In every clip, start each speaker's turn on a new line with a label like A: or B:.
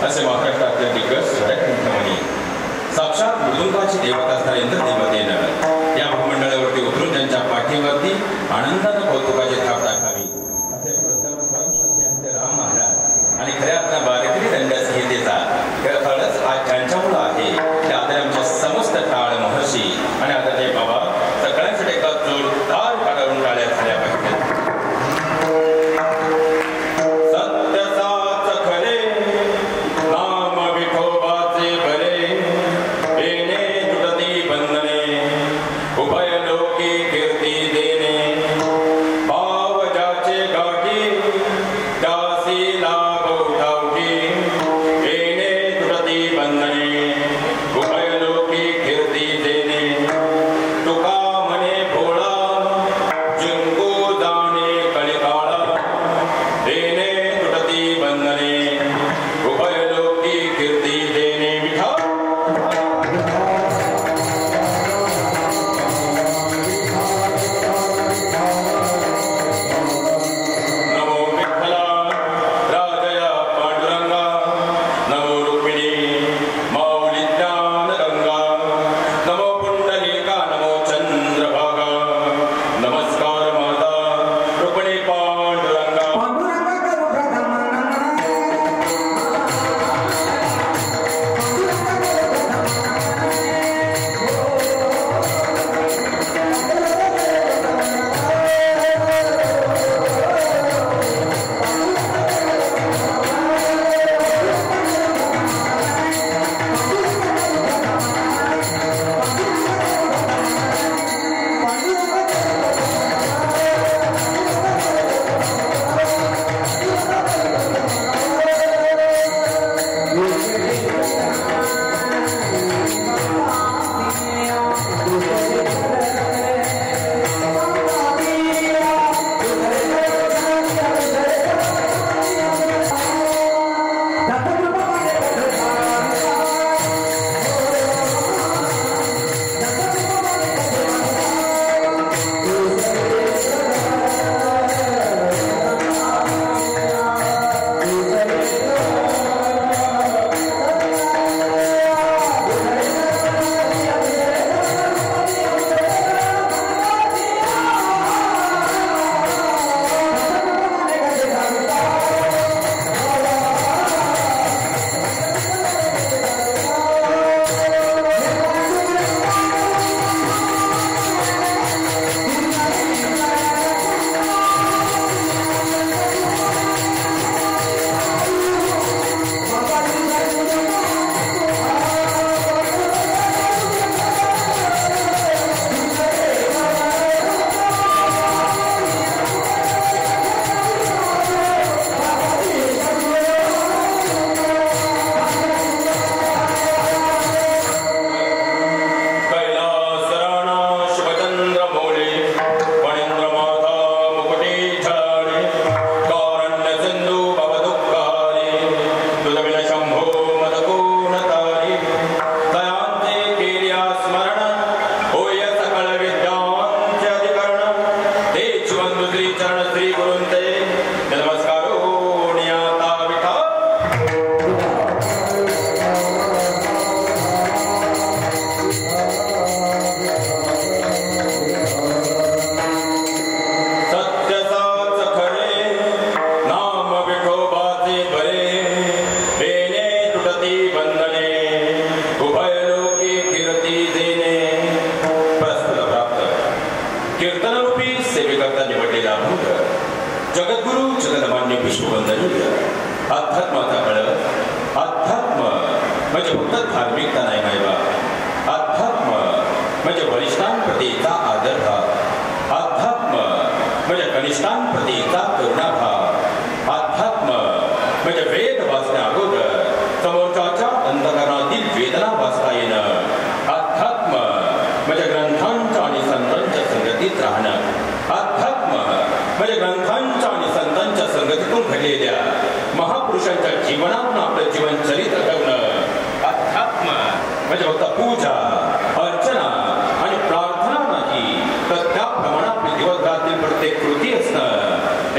A: असे महाराष्ट्रातले दिग्गज स्वरकंठमणी साक्षात मृदुंगाची देवता असणाऱ्या इंद्रदेवतेनं या भूमंडळावरती उतरून त्यांच्या पाठीवरती आनंदानं कौतुकाची थाप टाकावी असे आमचे राम महाराज आणि खऱ्या आपल्या बारकरी दंडसंहितेचा फळच आज ज्यांच्यामुळं आहे त्या आता आमच्या समस्त टाळ महर्षी आणि आता ते बाबा सगळ्यांसाठी एका जोरदार काढून टाळ्या झाल्या पाहिजेत.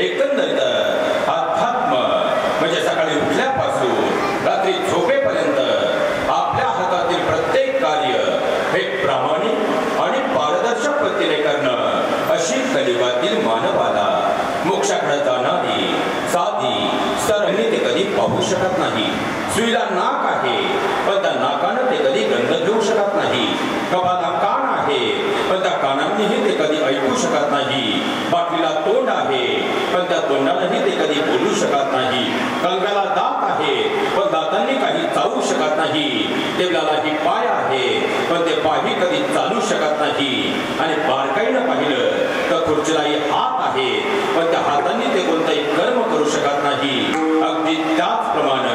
A: एकंदरीत अध्यात्म म्हणजे सकाळी उठल्यापासून रात्री शकत नाही. सुईला नाक आहे पण त्या नाकानं ते कधी गंध घेऊ शकत नाही. कपाला कान आहे पण त्या कानांनीही ते कधी ऐकू शकत नाही. बाटलीला तोंड आहे पण त्या तोंडानेही ते कधी बोलू शकत नाही. कलब्याला दात आहे पण दातांनी काही चावू शकत नाही. टेबलालाही पाय आहे पण ते पायही कधी चालू शकत नाही. आणि बारकाईनं पाहिलं तर खुर्चीलाही हात आहे पण त्या हातांनी ते कोणताही कर्म करू शकत नाही. अगदी त्याचप्रमाणे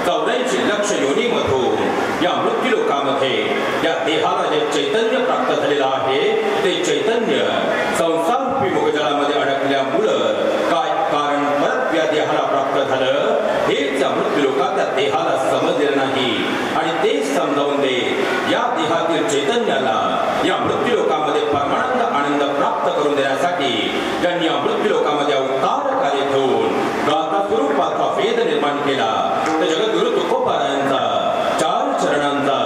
A: 84 लक्ष योनीमधून या मृत्यूलोकामध्ये या देहाला जे चैतन्य प्राप्त झालेलं आहे ते चैतन्य संसाररूपी मोगजळामध्ये अडकल्यामुळं काय कारण परत या देहाला प्राप्त झालं हेच या मृत्यूलोकात त्या देहाला समजलेलं नाही. आणि तेच समजावून दे या देहातील चैतन्याला या मृत्यूलोकामध्ये परमानंद आनंद प्राप्त करून देण्यासाठी त्यांनी या मृत्यूलोकामध्ये अवतार कार्य घेऊन गाथा स्वरूपाचा वेद निर्माण केला. तर जगद्गुरु तुकोबारायांचा 4 चरणांचा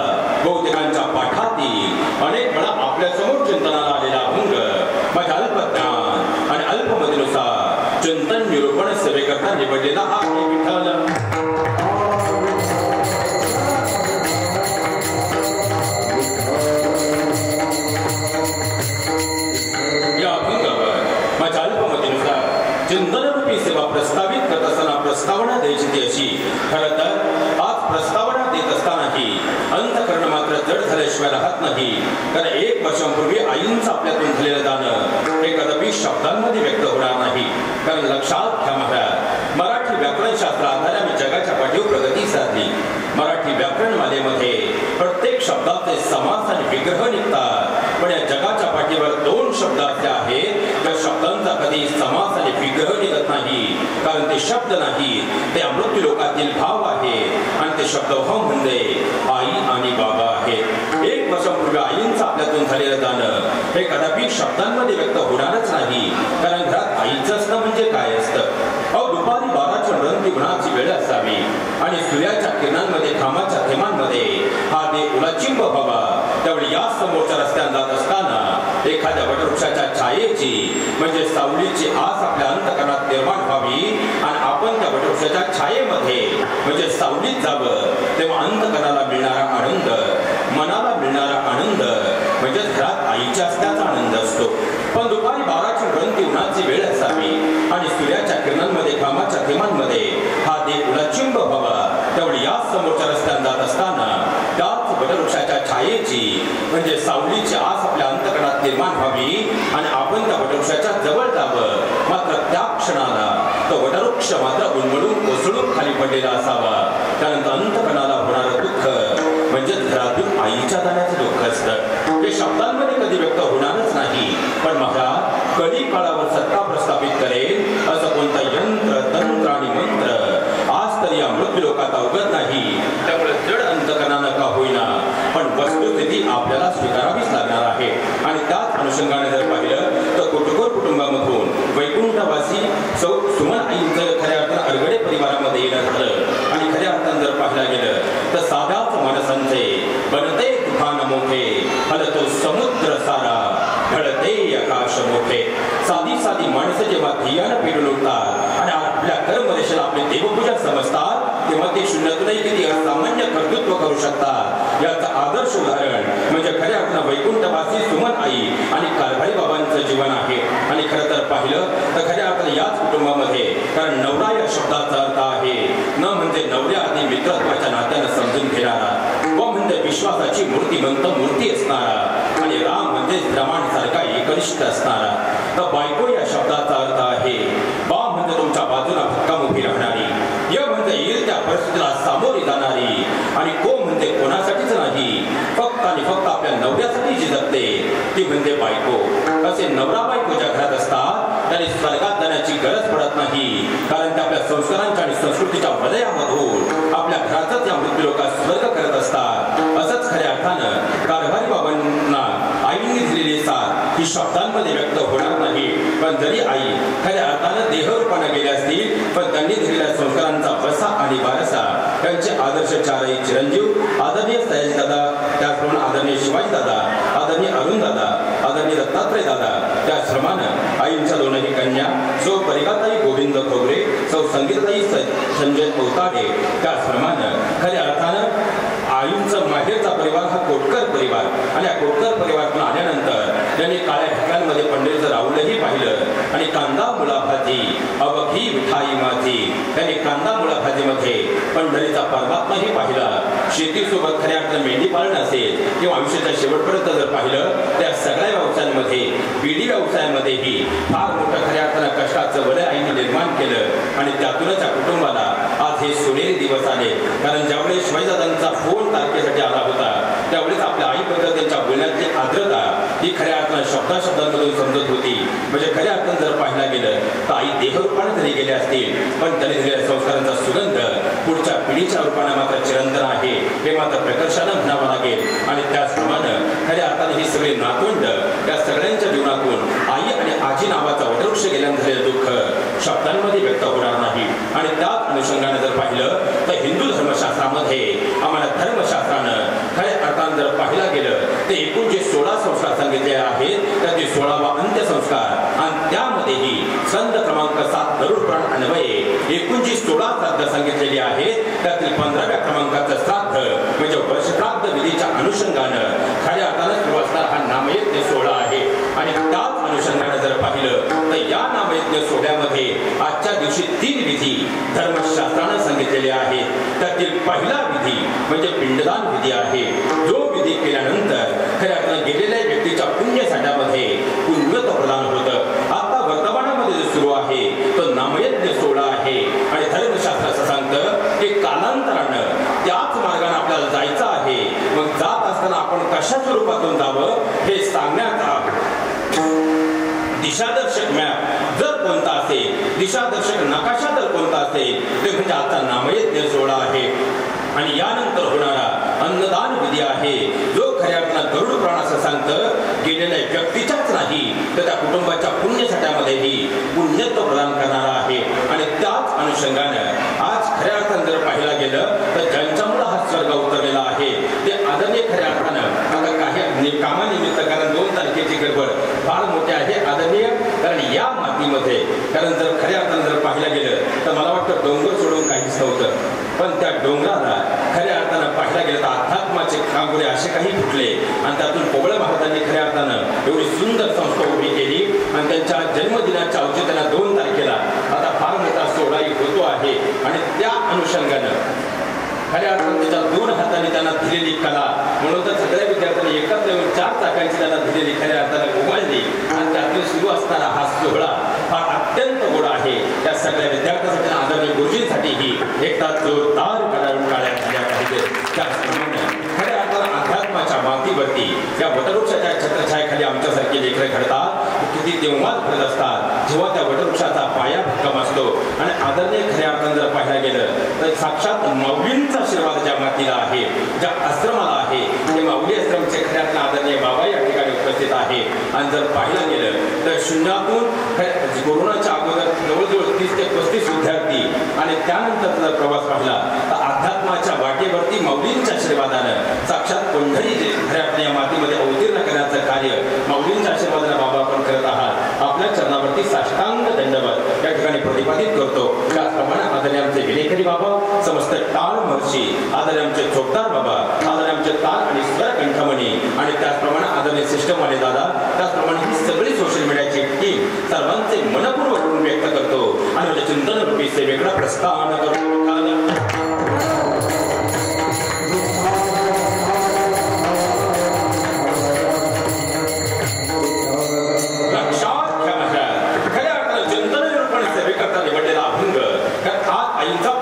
A: बहुतेकांच्या पाठातील अनेक वेळा आपल्या समोर चिंतनाला आलेला भंग माझ्या अल्पज्ञान आणि अल्पमतीनुसार चिंतन निरूपण सेवेकरता निवडलेला हा विठ्ठल. या भंगावर माझ्या अल्पमतीनुसार चिंतनरूपी सेवा प्रस्तावित करत असताना प्रस्तावना द्यायची ती अशी. खरं तर आज प्रस्तावना देत असतानाही अंतःकरण मात्र जड झाल्याशिवाय राहत नाही. कारण 1 वर्षांपूर्वी आईंचं आपल्यातून झालेलं दान हे कदापि शब्दांमध्ये व्यक्त होणार नाही. कारण लक्षात घ्या महाराज, मराठी व्याकरणशास्त्र आधारे आम्ही जगाच्या पाठीवर प्रगती साधली. मराठी व्याकरणमालेमध्ये प्रत्येक शब्दाचे समास आणि विग्रह निघतात. पण या जगाच्या पाठीवर 2 शब्द असे आहेत त्या शब्दांचा कधी समास आणि विग्रह निघत नाही. कारण ते शब्द नाही, ते अमृत लोकातील भाव आहे. आणि ते शब्द भाव म्हणजे आई आणि बाबा आहेत. 1 वर्षांपूर्वी आईंचं आपल्यातून झालेलं दान हे कदापि शब्दांमध्ये व्यक्त होणारच नाही. कारण घरात आईचं असणं म्हणजे काय असतं. दुपारी 12च्या रंगती उन्हाची वेळ असावी आणि सूर्याच्या किरणांमध्ये घामाच्या थेंबांमध्ये हा देह उलाचिंब व्हावा. त्यावेळी या समोरच्या रस्त्याने जात असताना एखाद्या वटवृक्षाच्या छायेची म्हणजे सावलीची आस आपल्या अंतःकरणात निर्माण व्हावी आणि आपण त्या वटवृक्षाच्या छायेमध्ये म्हणजे सावलीत जावं. तेव्हा अंतःकरणाला मिळणारा आनंद, मनाला मिळणारा आनंद म्हणजे घरात आईच्या असण्याचा आनंद असतो. पण दुपारी 12ची रंगती उन्हाची वेळ असावी आणि सूर्याच्या किरणांमध्ये घामाच्या थेंबांमध्ये हा देह उलाचिंब व्हावा. त्यावेळी या समोरच्या रस्त्याने जात असताना त्याच वटवृक्षाच्या छायेची म्हणजे सावलीची आस आपल्या अंतःकरणात निर्माण व्हावी आणि आपण त्या वटवृक्षाच्या जवळ जावं. मात्र त्या क्षणाला तो वटवृक्ष मात्र उन्मळून कोसळून खाली पडलेला असावा. त्यानंतर अंतःकरणाला होणारं दुःख म्हणजे घरातून आईच्या दाण्याचं दुःख असतं. हे शब्दांमध्ये कधी व्यक्त होणारच नाही. पण महाराज कधी काळावर सत्ता प्रस्थापित करेल असं कोणता यंत्र, तंत्र आणि मंत्र आज तरी या मृत्यू लोकात अवगत नाही. त्यामुळे जड अंतःकरणानं का होईना पण वस्तुस्थिती आपल्याला स्वीकारावीच लागणार आहे. आणि त्याच अनुषंगाने जर पाहिलं तर कुटुंब कुटुंबामधून वैकुंठवासी सुमन आईंचं खऱ्या अर्थानं अरगडे परिवारामध्ये येणं झालं. आणि खऱ्या अर्थानं जर पाहायला गेलं तर साध्याच माणसांचे बनते तुफान मोठे, हलतो समुद्र सारा, ढळते आकाश मोठे. साधी साधी माणसं जेव्हा धियानं पेटून उठतात आणि आपल्या कर्मरेषेला आपली देवपूजा समजतात तेव्हा ते शून्यातूनही किती असामान्य कर्तृत्व करू शकतात. याचं आदर्श उदाहरण म्हणजे खऱ्या अर्थानं वैकुंठवासी सुमन आई आणि कारभारी बाबांचं जीवन आहे. आणि खरं तर पाहिलं तर खऱ्या अर्थानं याच कुटुंबामध्ये कारण नवरा या शब्दाचा अर्थ आहे न म्हणजे नवऱ्या आधी मित्रत्वाच्या नात्यानं समजून घेणारा, व म्हणजे विश्वासाची मूर्तिमंत मूर्ती असणारा आणि राम म्हणजे प्रमाणसारखा एकनिष्ठ असणारा. तर बायको या शब्दाचा अर्थ आहे बा म्हणजे तुमच्या बाजूला भक्कम उभी राहणारी, य म्हणजे येईल त्या परिस्थितीला सामोरी जाणारी आणि को म्हणजे कोणासाठीच नाही फक्त आणि फक्त आपल्या नवऱ्यासाठी जी जगते ती म्हणजे बायको. असे नवरा बायको ज्या घरात असतात त्यांनी स्वर्गात जाण्याची गरज पडत नाही. कारण ते आपल्या संस्कारांच्या आणि संस्कृतीच्या वलयामधून आपल्या घरातच या मृत्यू लोकात स्वर्ग करत असतात. असंच खऱ्या अर्थानं कारभारी बाबांना आईने दिलेली साथ ही शब्दांमध्ये व्यक्त होणार नाही. पण जरी आई खऱ्या अर्थानं देहरूपानं गेल्या असतील पण त्यांनी दिलेल्या संस्कारांचा बसा आणि वारसा त्यांचे आदर्श 4ही चिरंजीव आदरणीय सयाजी दादा, त्याचप्रमाणे आदरणीय शिवाजी दादा, आदरणीय अरुण दादा, आदरणीय दत्तात्रय दादा, त्याचप्रमाणे आईंच्या 2ही कन्या सो परिकाताई गोविंद खोगरे, सौ संगीताई संजय अवताडे, त्याचप्रमाणे खऱ्या अर्थानं आईंचं माहेरचा परिवार हा कोटकर परिवार आणि या कोटकर परिवारातून आल्यानंतर त्यांनी काळ्या ढगांमध्ये पंढरीचं राहुलही पाहिलं आणि कांदा मुलाभाजी अवघी मिठाई माझी, त्यांनी कांदा मुलाभाजीमध्ये पंढरीचा परमात्माही पाहिला. शेतीसोबत खऱ्या अर्थानं मेंढी पालन असेल किंवा आयुष्याच्या शेवटपर्यंत जर पाहिलं त्या सगळ्या व्यवसायांमध्ये बीडी व्यवसायामध्येही फार मोठं खऱ्या अर्थानं कष्टाचं वलय आईने निर्माण केलं आणि त्यातूनच त्या कुटुंबाला आज हे सोनेरी दिवस आले. कारण ज्यावेळेस शिवाजीदादांचा फोन तारखेसाठी आला होता त्यावेळेस आपल्या आईबद्दल त्यांच्या बोलण्याची आर्द्रता ही खऱ्या अर्थानं शब्दाशब्दांमधून समजत होती. म्हणजे खऱ्या अर्थानं जर पाहायला गेलं तर आई देहरूपाने जरी गेले असतील पण त्यांनी दिलेल्या संस्कारांचा सुगंध पुढच्या पिढीच्या रूपाने मात्र चिरंतन आहे हे मात्र प्रकर्षानं म्हणावं लागेल. आणि त्याचप्रमाणे खऱ्या अर्थानं ही सगळी नातवंड या सगळ्यांच्या जीवनातून आई आणि आजी नावाचा वटवृक्ष गेल्यानं झालेलं दुःख शब्दांमध्ये व्यक्त होणार नाही. आणि त्याच अनुषंगाने जर पाहिलं तर हिंदू धर्मशास्त्रामध्ये आम्हाला धर्मशास्त्रानं खऱ्या अर्थानं जर पाहिलं गेलं तर एकूण जे 16 संस्कार सांगितले आहेत त्यातील 16वा अंत्यसंस्कार आणि त्यामध्येही संत क्रमांक 7 गरुड पुराण अन्वये एकूण जी 16 श्राद्ध सांगितलेली आहेत त्यातील 15व्या क्रमांकाचं श्राद्ध म्हणजे वर्षश्राद्ध विधीच्या अनुषंगानं खऱ्या अर्थानं सुरू असणारा हा नामयज्ञ सोहळा आहे. आणि त्याच अनुषंगाने जर पाहिलं तर या नामयज्ञ सोहळ्यामध्ये आजच्या दिवशी 3 विधी धर्मशास्त्रानं सांगितलेले आहेत. त्यातील पहिला विधी म्हणजे पिंडदान विधी आहे. जो विधी केल्यानंतर खऱ्या अर्थानं गेलेल्या व्यक्तीच्या पुण्यसाठ्यामध्ये पुण्यत्व प्रदान होतं. आता वर्तमानामध्ये जो सुरू आहे तो नामयज्ञ सोहळा आहे आणि धर्मशास्त्र असं सांगतं की कालांतरानं त्याच मार्गाने आपल्याला जायचं आहे. मग जात असताना आपण कशा स्वरूपातून जावं हे सांगण्याचा दिशादर्शक मॅप जर कोणता असेल, दिशादर्शक नकाशा जर कोणता असेल ते म्हणजे आता नामयज्ञ सोहळा आहे. आणि यानंतर होणारा अन्नदान विधी आहे जो खऱ्या अर्थानं गरुड पुराण असं सांगतं गेलेल्या व्यक्तीच्याच नाही तर त्या कुटुंबाच्या पुण्यसाठ्यामध्येही पुण्यत्व प्रदान करणारा आहे. आणि त्याच अनुषंगानं आज खऱ्या अर्थानं जर पाहायला गेलं तर ज्यांच्यामुळे हा स्वर्ग उतरलेला आहे ते आदरणीय खऱ्या अर्थानं आता काही कामानिमित्त कारण 2 तारखेची गडबड फार मोठी आहे आदरणीय. कारण या मातीमध्ये कारण जर खऱ्या अर्थानं जर पाहायला गेलं तर मला वाटतं डोंगर सोडून काहीच नव्हतं पण त्या डोंगराला खऱ्या अर्थानं पाहायला गेलं तर अध्यात्माचे खांबुरे असे काही फुटले आणि त्यातून पोबळ महाराजांनी खऱ्या अर्थानं एवढी सुंदर संस्था उभी केली आणि त्यांच्या जन्मदिनाच्या औचित्याला 2 तारखेला आता फार मोठा सोहळाही होतो आहे. आणि त्या अनुषंगानं खऱ्या अर्थानं त्याच्या 2 हाताने त्यांना दिलेली कला म्हणून तर सगळ्या विद्यार्थ्यांनी एकत्र येऊन 4 चाकांची त्यांना दिलेली खऱ्या अर्थानं उमळली आणि त्यातून सुरू असणारा हा सोहळा हा अत्यंत गोड आहे. त्या सगळ्या विद्यार्थ्यांसाठी आदरणीय गुरुजींसाठीही एकदा जोरदार कडाडून काढल्या झाल्या पाहिजे. त्याचप्रमाणे खऱ्या अर्थानं अध्यात्माच्या मातीवरती या वटवृक्षाच्या छत्रछायेखाली आमच्यासारखे लेकरं घडतात किती तेव्हाच घडत असतात जेव्हा त्या वटवृक्षाचा पाया भक्कम असतो. आणि आदरणीय खऱ्या अर्थानं जर पाहायला गेलं तर साक्षात माऊलींचा आशीर्वाद ज्या मातीला आहे ज्या आश्रमाला आहे ते माऊली आश्रमचे खऱ्या अर्थानं आदरणीय बाबा या ठिकाणी उपस्थित आहे. आणि जर पाहायला गेलं तर शून्यातून कोरोनाच्या अगोदर जवळजवळ 30 ते 35 विद्यार्थी आणि त्यानंतर जर प्रवास पाहिला तर अध्यात्माच्या वाटेवरती माऊलींच्या आशीर्वादानं साक्षात पंढरी जे खऱ्या अर्थानं या मातीमध्ये अवतीर्ण करण्याचं कार्य माऊलींच्या आशीर्वादानं बाबा आपण करत आहात. आपल्या चरणावरती साष्टांग दंडवत या ठिकाणी प्रतिपादित करतो. त्याचप्रमाणे आदरणीय आमचे विलेकरी बाबा समस्त टाळ महर्षी आदरणीय आमचे चोपदार बाबा आदरणीय आमचे ताल आणि स्वर कंठमणी आणि त्याचप्रमाणे आदरणीय सिस्टमवाले दादा त्याचप्रमाणे ही सगळी सोशल मीडियाची टीम सर्वांचे मनपूर्वक व्यक्त करतो आणि चिंतन रूपी सेवेकडे प्रस्थान करतो.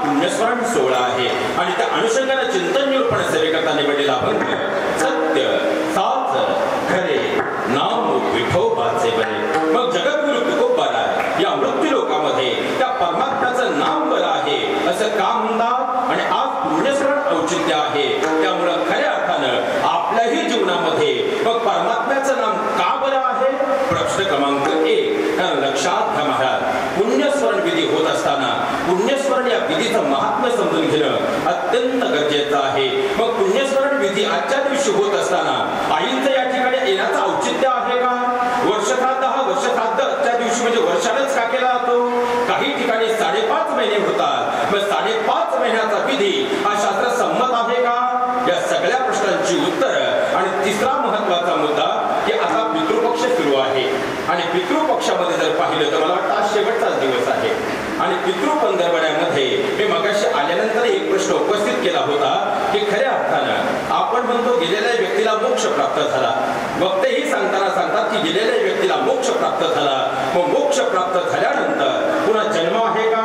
A: पुण्यस्मरण सोहळा आहे आणि त्या अनुषंगाने चिंतन निरूपण सेवेकरता निवडलेला अभंग सत्य साच खरे नाम विठोबाचे बरे. मग जगद्गुरु तुकोबाराय या मृत्यू लोकामध्ये त्या परमात्म्याचं नाम बरं आहे असं का म्हणतात. आणि आज पुण्यस्मरण औचित्य आहे त्यामुळं खऱ्या अर्थानं आपल्याही जीवनामध्ये मग परमात्म्याचं नाम का बरं आहे. प्रश्न क्रमांक 1 लक्षात घ्या महाराज. पुण्यस्मरण विधी होत असताना पुण्यस्मरण या विधीचं महात्म्य समजून घेणं अत्यंत गरजेचं आहे. मग पुण्यस्मरण विधी आजच्या दिवशी होत असताना आईंचं या ठिकाणी येण्याचं औचित्य आहे का. वर्षश्राद्ध हा वर्षश्राद्ध आजच्या दिवशी म्हणजे वर्षानच का केला जातो. काही ठिकाणी 5.5 महिने होतात. मग 5.5 महिन्याचा विधी हा शास्त्र संमत आहे का? या सगळ्या प्रश्नांची उत्तर आणि तिसरा महत्वाचा मुद्दा की आता पितृपक्ष सुरू आहे आणि पितृपक्षामध्ये जर पाहिलं तर मला वाटतं आज शेवटचाच दिवस आहे आणि पितृपंधरवड्यामध्ये मी मगाशी आल्यानंतर एक प्रश्न उपस्थित केला होता की खऱ्या अर्थानं आपण म्हणतो गेलेल्या व्यक्तीला मोक्ष प्राप्त झाला. वक्तेही सांगताना सांगतात की गेलेल्या व्यक्तीला मोक्ष प्राप्त झाला. मग मोक्ष प्राप्त झाल्यानंतर पुन्हा जन्म आहे का?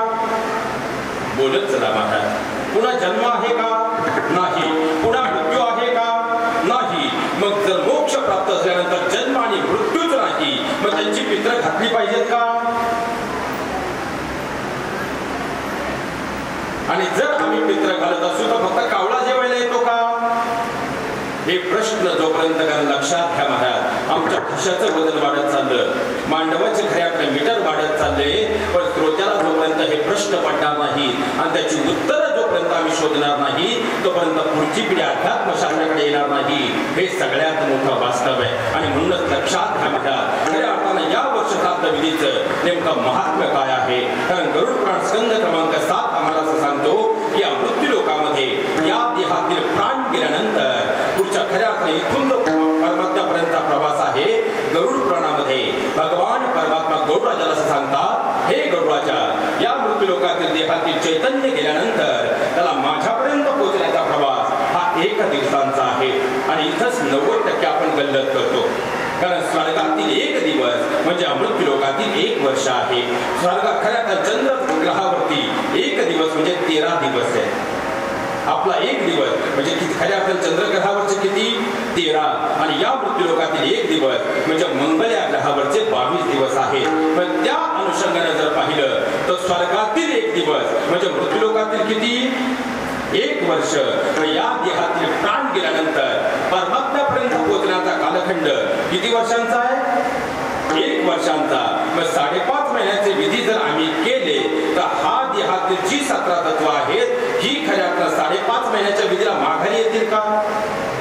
A: बोलत चला महाराज. पुन्हा जन्म आहे का? नाही. पुन्हा मृत्यू आहे का? नाही. मग जर मोक्ष प्राप्त झाल्यानंतर जन्म आणि मृत्यूच नाही मग त्यांची पित्र घातली पाहिजेत का? आणि जर आम्ही पित्र घालत असू तर फक्त कावळा जेवायला येतो का? हे प्रश्न जोपर्यंत लक्षात घ्या महाराज. आमच्या खिशाचं वजन वाढत चाललं, मांडवाचे खऱ्याकडे मीटर वाढत चालले, पण श्रोत्याला जोपर्यंत हे प्रश्न पडणार नाही आणि त्याची उत्तरं जोपर्यंत आम्ही शोधणार नाही तोपर्यंत पुढची पिढी अध्यात्म शास्त्राकडे येणार नाही. हे सगळ्यात मोठं वास्तव आहे आणि म्हणूनच लक्षात घ्या महाराज. खऱ्या अर्थानं या वर्षात विधीचं नेमकं महात्म्य काय आहे? कारण गरुड पुराण स्कंद क्रमांक 7 आम्हाला असं सांगतो की या मृत्यू लोकामध्ये या देहातील प्राण गेल्यानंतर पुढच्या खऱ्या इथून परमात्म्यापर्यंतचा प्रवास आहे. गरुड पुराणामध्ये भगवान परमात्मा गरुडराजाला असं सांगतात, हे गरुडराजा, या मृत्यू लोकातील देहातील चैतन्य गेल्यानंतर त्याला माझ्यापर्यंत पोहोचण्याचा प्रवास हा 1 दिवसांचा आहे. आणि इथंच 90% आपण गल्लत करतो. कारण स्वर्गातील 1 दिवस म्हणजे मृत्यू लोकातील 1 वर्ष आहे. स्वर्गात खऱ्या चंद्र ग्रहावरती 1 दिवस म्हणजे 13 दिवस आहे. आपला 1 दिवस म्हणजे खऱ्या अर्थाने चंद्रग्रहावरचे किती? 13. आणि या मृत्यू लोकातील 1 दिवस म्हणजे मंगळ या ग्रहावरचे 22 दिवस आहे. पण त्या अनुषंगाने जर पाहिलं तर स्वर्गातील 1 दिवस म्हणजे मृत्यू लोकातील किती? 1 वर्ष. या देहातील प्राण गेल्यानंतर परमात्म्यापर्यंत पोहोचण्याचा कालखंड किती वर्षांचा आहे? 1 वर्षांचा. मग 5.5 महिन्याचे विधी जर आम्ही केले तर हा देहातील जी 17 तत्व आहेत ही खऱ्या 5.5 महिन्याच्या विधीला माघारी येतील का?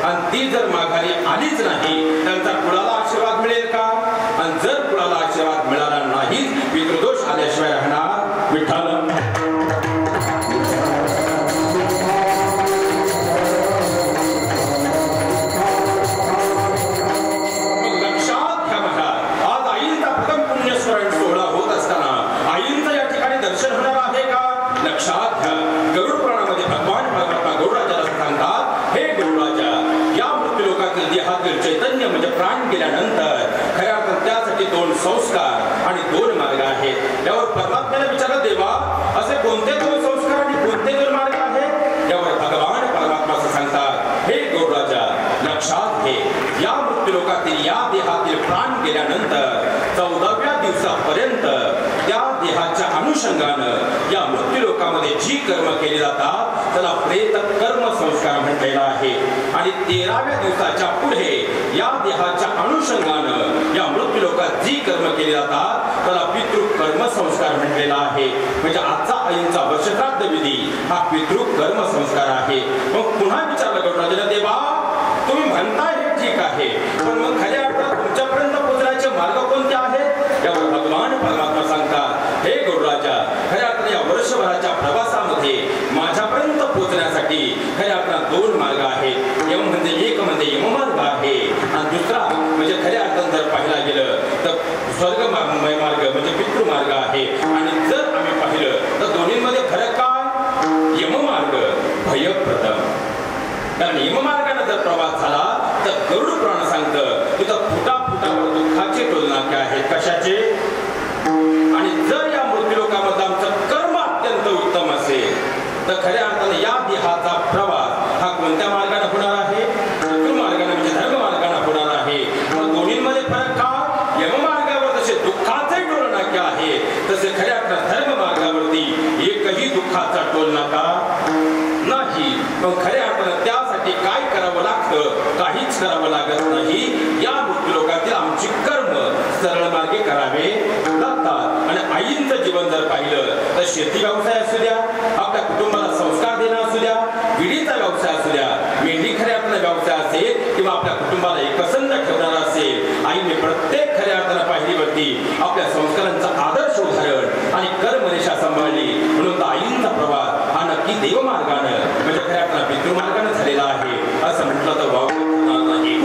A: आणि ती जर माघारी आलीच नाही त्यांचा कुळाला आशीर्वाद मिळेल का? आणि जर कुळाला आशीर्वाद मिळाला नाही पितृदोष आल्याशिवाय राहणार विठ्ठल. चैतन्य म्हणजे प्राण गेल्यानंतर खऱ्या अर्थात त्यासाठी 2 संस्कार आणि 2 मार्ग आहेत. यावर परमात्म्याला विचारलं, देवा असे कोणते 2 संस्कार आणि कोणते 2 मार्ग आहेत? यावर भगवान परमात्मा असं सांगतात, हे गौराजा, लक्षात घे, या मृत्यू लोकातील या देहातील प्राण गेल्यानंतर 14व्या दिवसापर्यंत त्या देहाच्या अनुषंगानं या मृत्यू लोकामध्ये जी कर्म केली जातात त्याला प्रेत कर्म संस्कार म्हटलेला आहे. आणि 13व्या दिवसाच्या पुढे या देहाच्या अनुषंगानं या मृत्यू लोकात जी कर्म केली जातात त्याला पितृ कर्म संस्कार म्हटलेला आहे. म्हणजे आजचा आईंचा वर्षश्राद्ध विधी हा पितृ कर्म संस्कार आहे. मग पुन्हा विचारलं गरुडराजाला, देवा तुम्ही म्हणताय हे ठीक आहे, पण मग खऱ्या अर्थात तुमच्यापर्यंत पोहोचण्याचे मार्ग कोणते आहेत? यावर भगवान परमात्मा सांगतात, हे गरुडराजा, खऱ्या अर्थात या वर्षभराच्या प्रवासामध्ये माझ्यापर्यंत पोहोचण्यासाठी खऱ्या अर्थात 2 मार्ग आहेत. एक म्हणजे यममार्ग आहे आणि दुसरा म्हणजे खऱ्या अर्थात जर पाहिला गेलं तर स्वर्ग मार्ग म्हणजे पितृमार्ग आहे. आणि जर आम्ही पाहिलं तर दोन्हीमध्ये फरक काय? यममार्ग भयप्रदम. कारण यममार्गाने जर प्रवास झाला तर गरुड पुराण सांगतं तिथं फुटाफुटावर दुःखाचे टोलनाके आहेत. कशाचे? आणि जर या मृत्यू लोकांमध्ये आमचं कर्म अत्यंत उत्तम असेल तर खऱ्या अर्थाने या देहाचा प्रवास हा कोणत्या मार्गाने होणार आहे? पितृमार्गाने म्हणजे धर्ममार्गाने होणार आहे. मग दोन्हीमध्ये फरक का? यममार्गावर जसे दुःखाचे टोलनाके आहे तसे खऱ्या अर्थाने धर्ममार्गावरती एकही दुःखाचा टोलनाका नाही. मग खऱ्या अर्थाने त्यासाठी काय करावं लागतं? काहीच करावं लागत नाही. या मृत्यू लोकातील आमची कर्म सरळ मार्गे करावे लागतात. आणि आईंचं जीवन जर पाहिलं तर शेती व्यवसाय असू द्या, आपल्या कुटुंबाला संस्कार देणं असू द्या, विडीचा व्यवसाय असू द्या, मेंढी खऱ्या अर्थाने व्यवसाय असेल किंवा आपल्या कुटुंबाला एकसंध ठेवणारा असेल, आईने प्रत्येक खऱ्या अर्थाने पाहिलीवरती आपल्या संस्कारांचा आदर्श उदाहरण आणि कर्मरेषा देवमार्गानं म्हणजे खऱ्या आपला पितृमार्गानं झालेला आहे असं म्हटलं तर वावगं ठरणार नाही.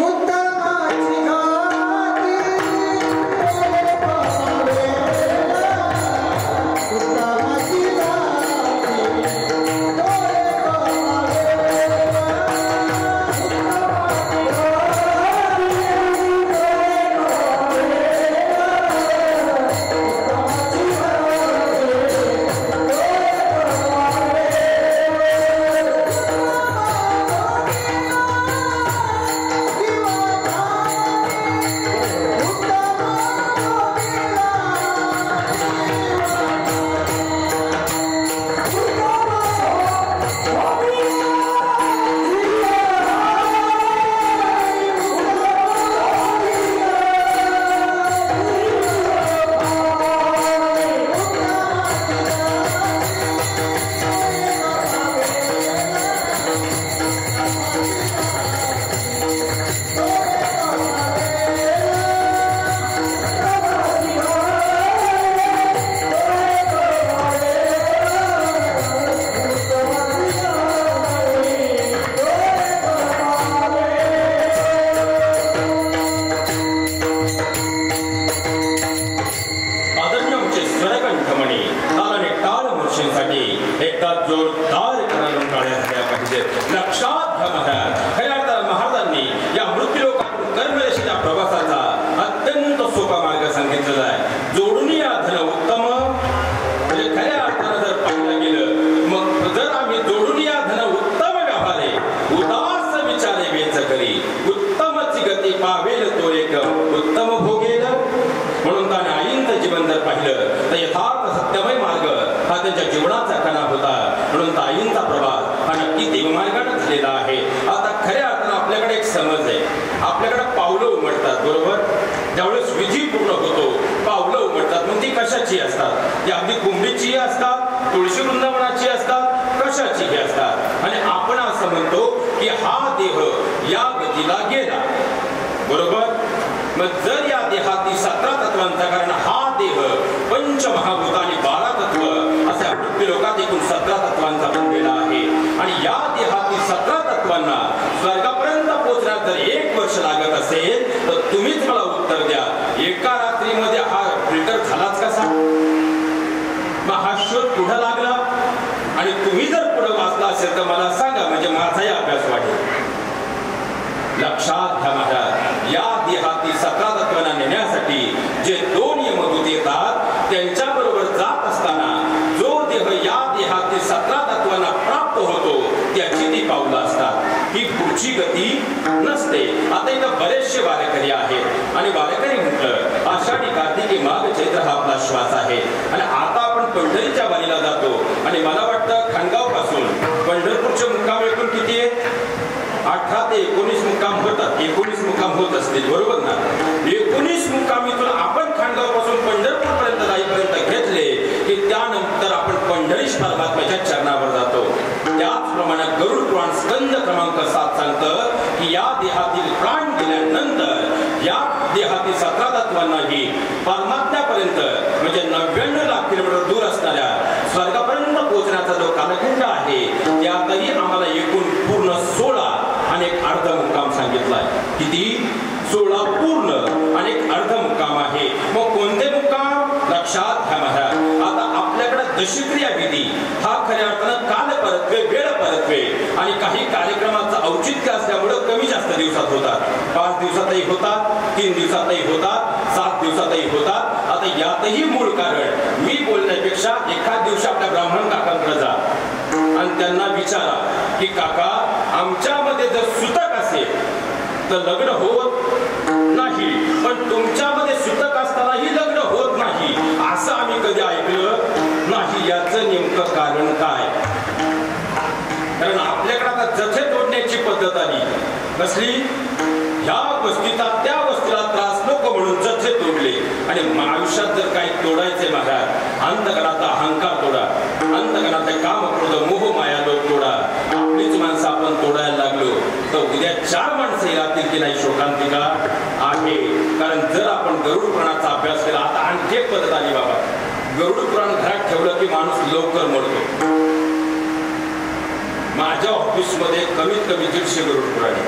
A: माझ्या ऑफिसमध्ये कमीत कमी 150 गरुड पुराणे.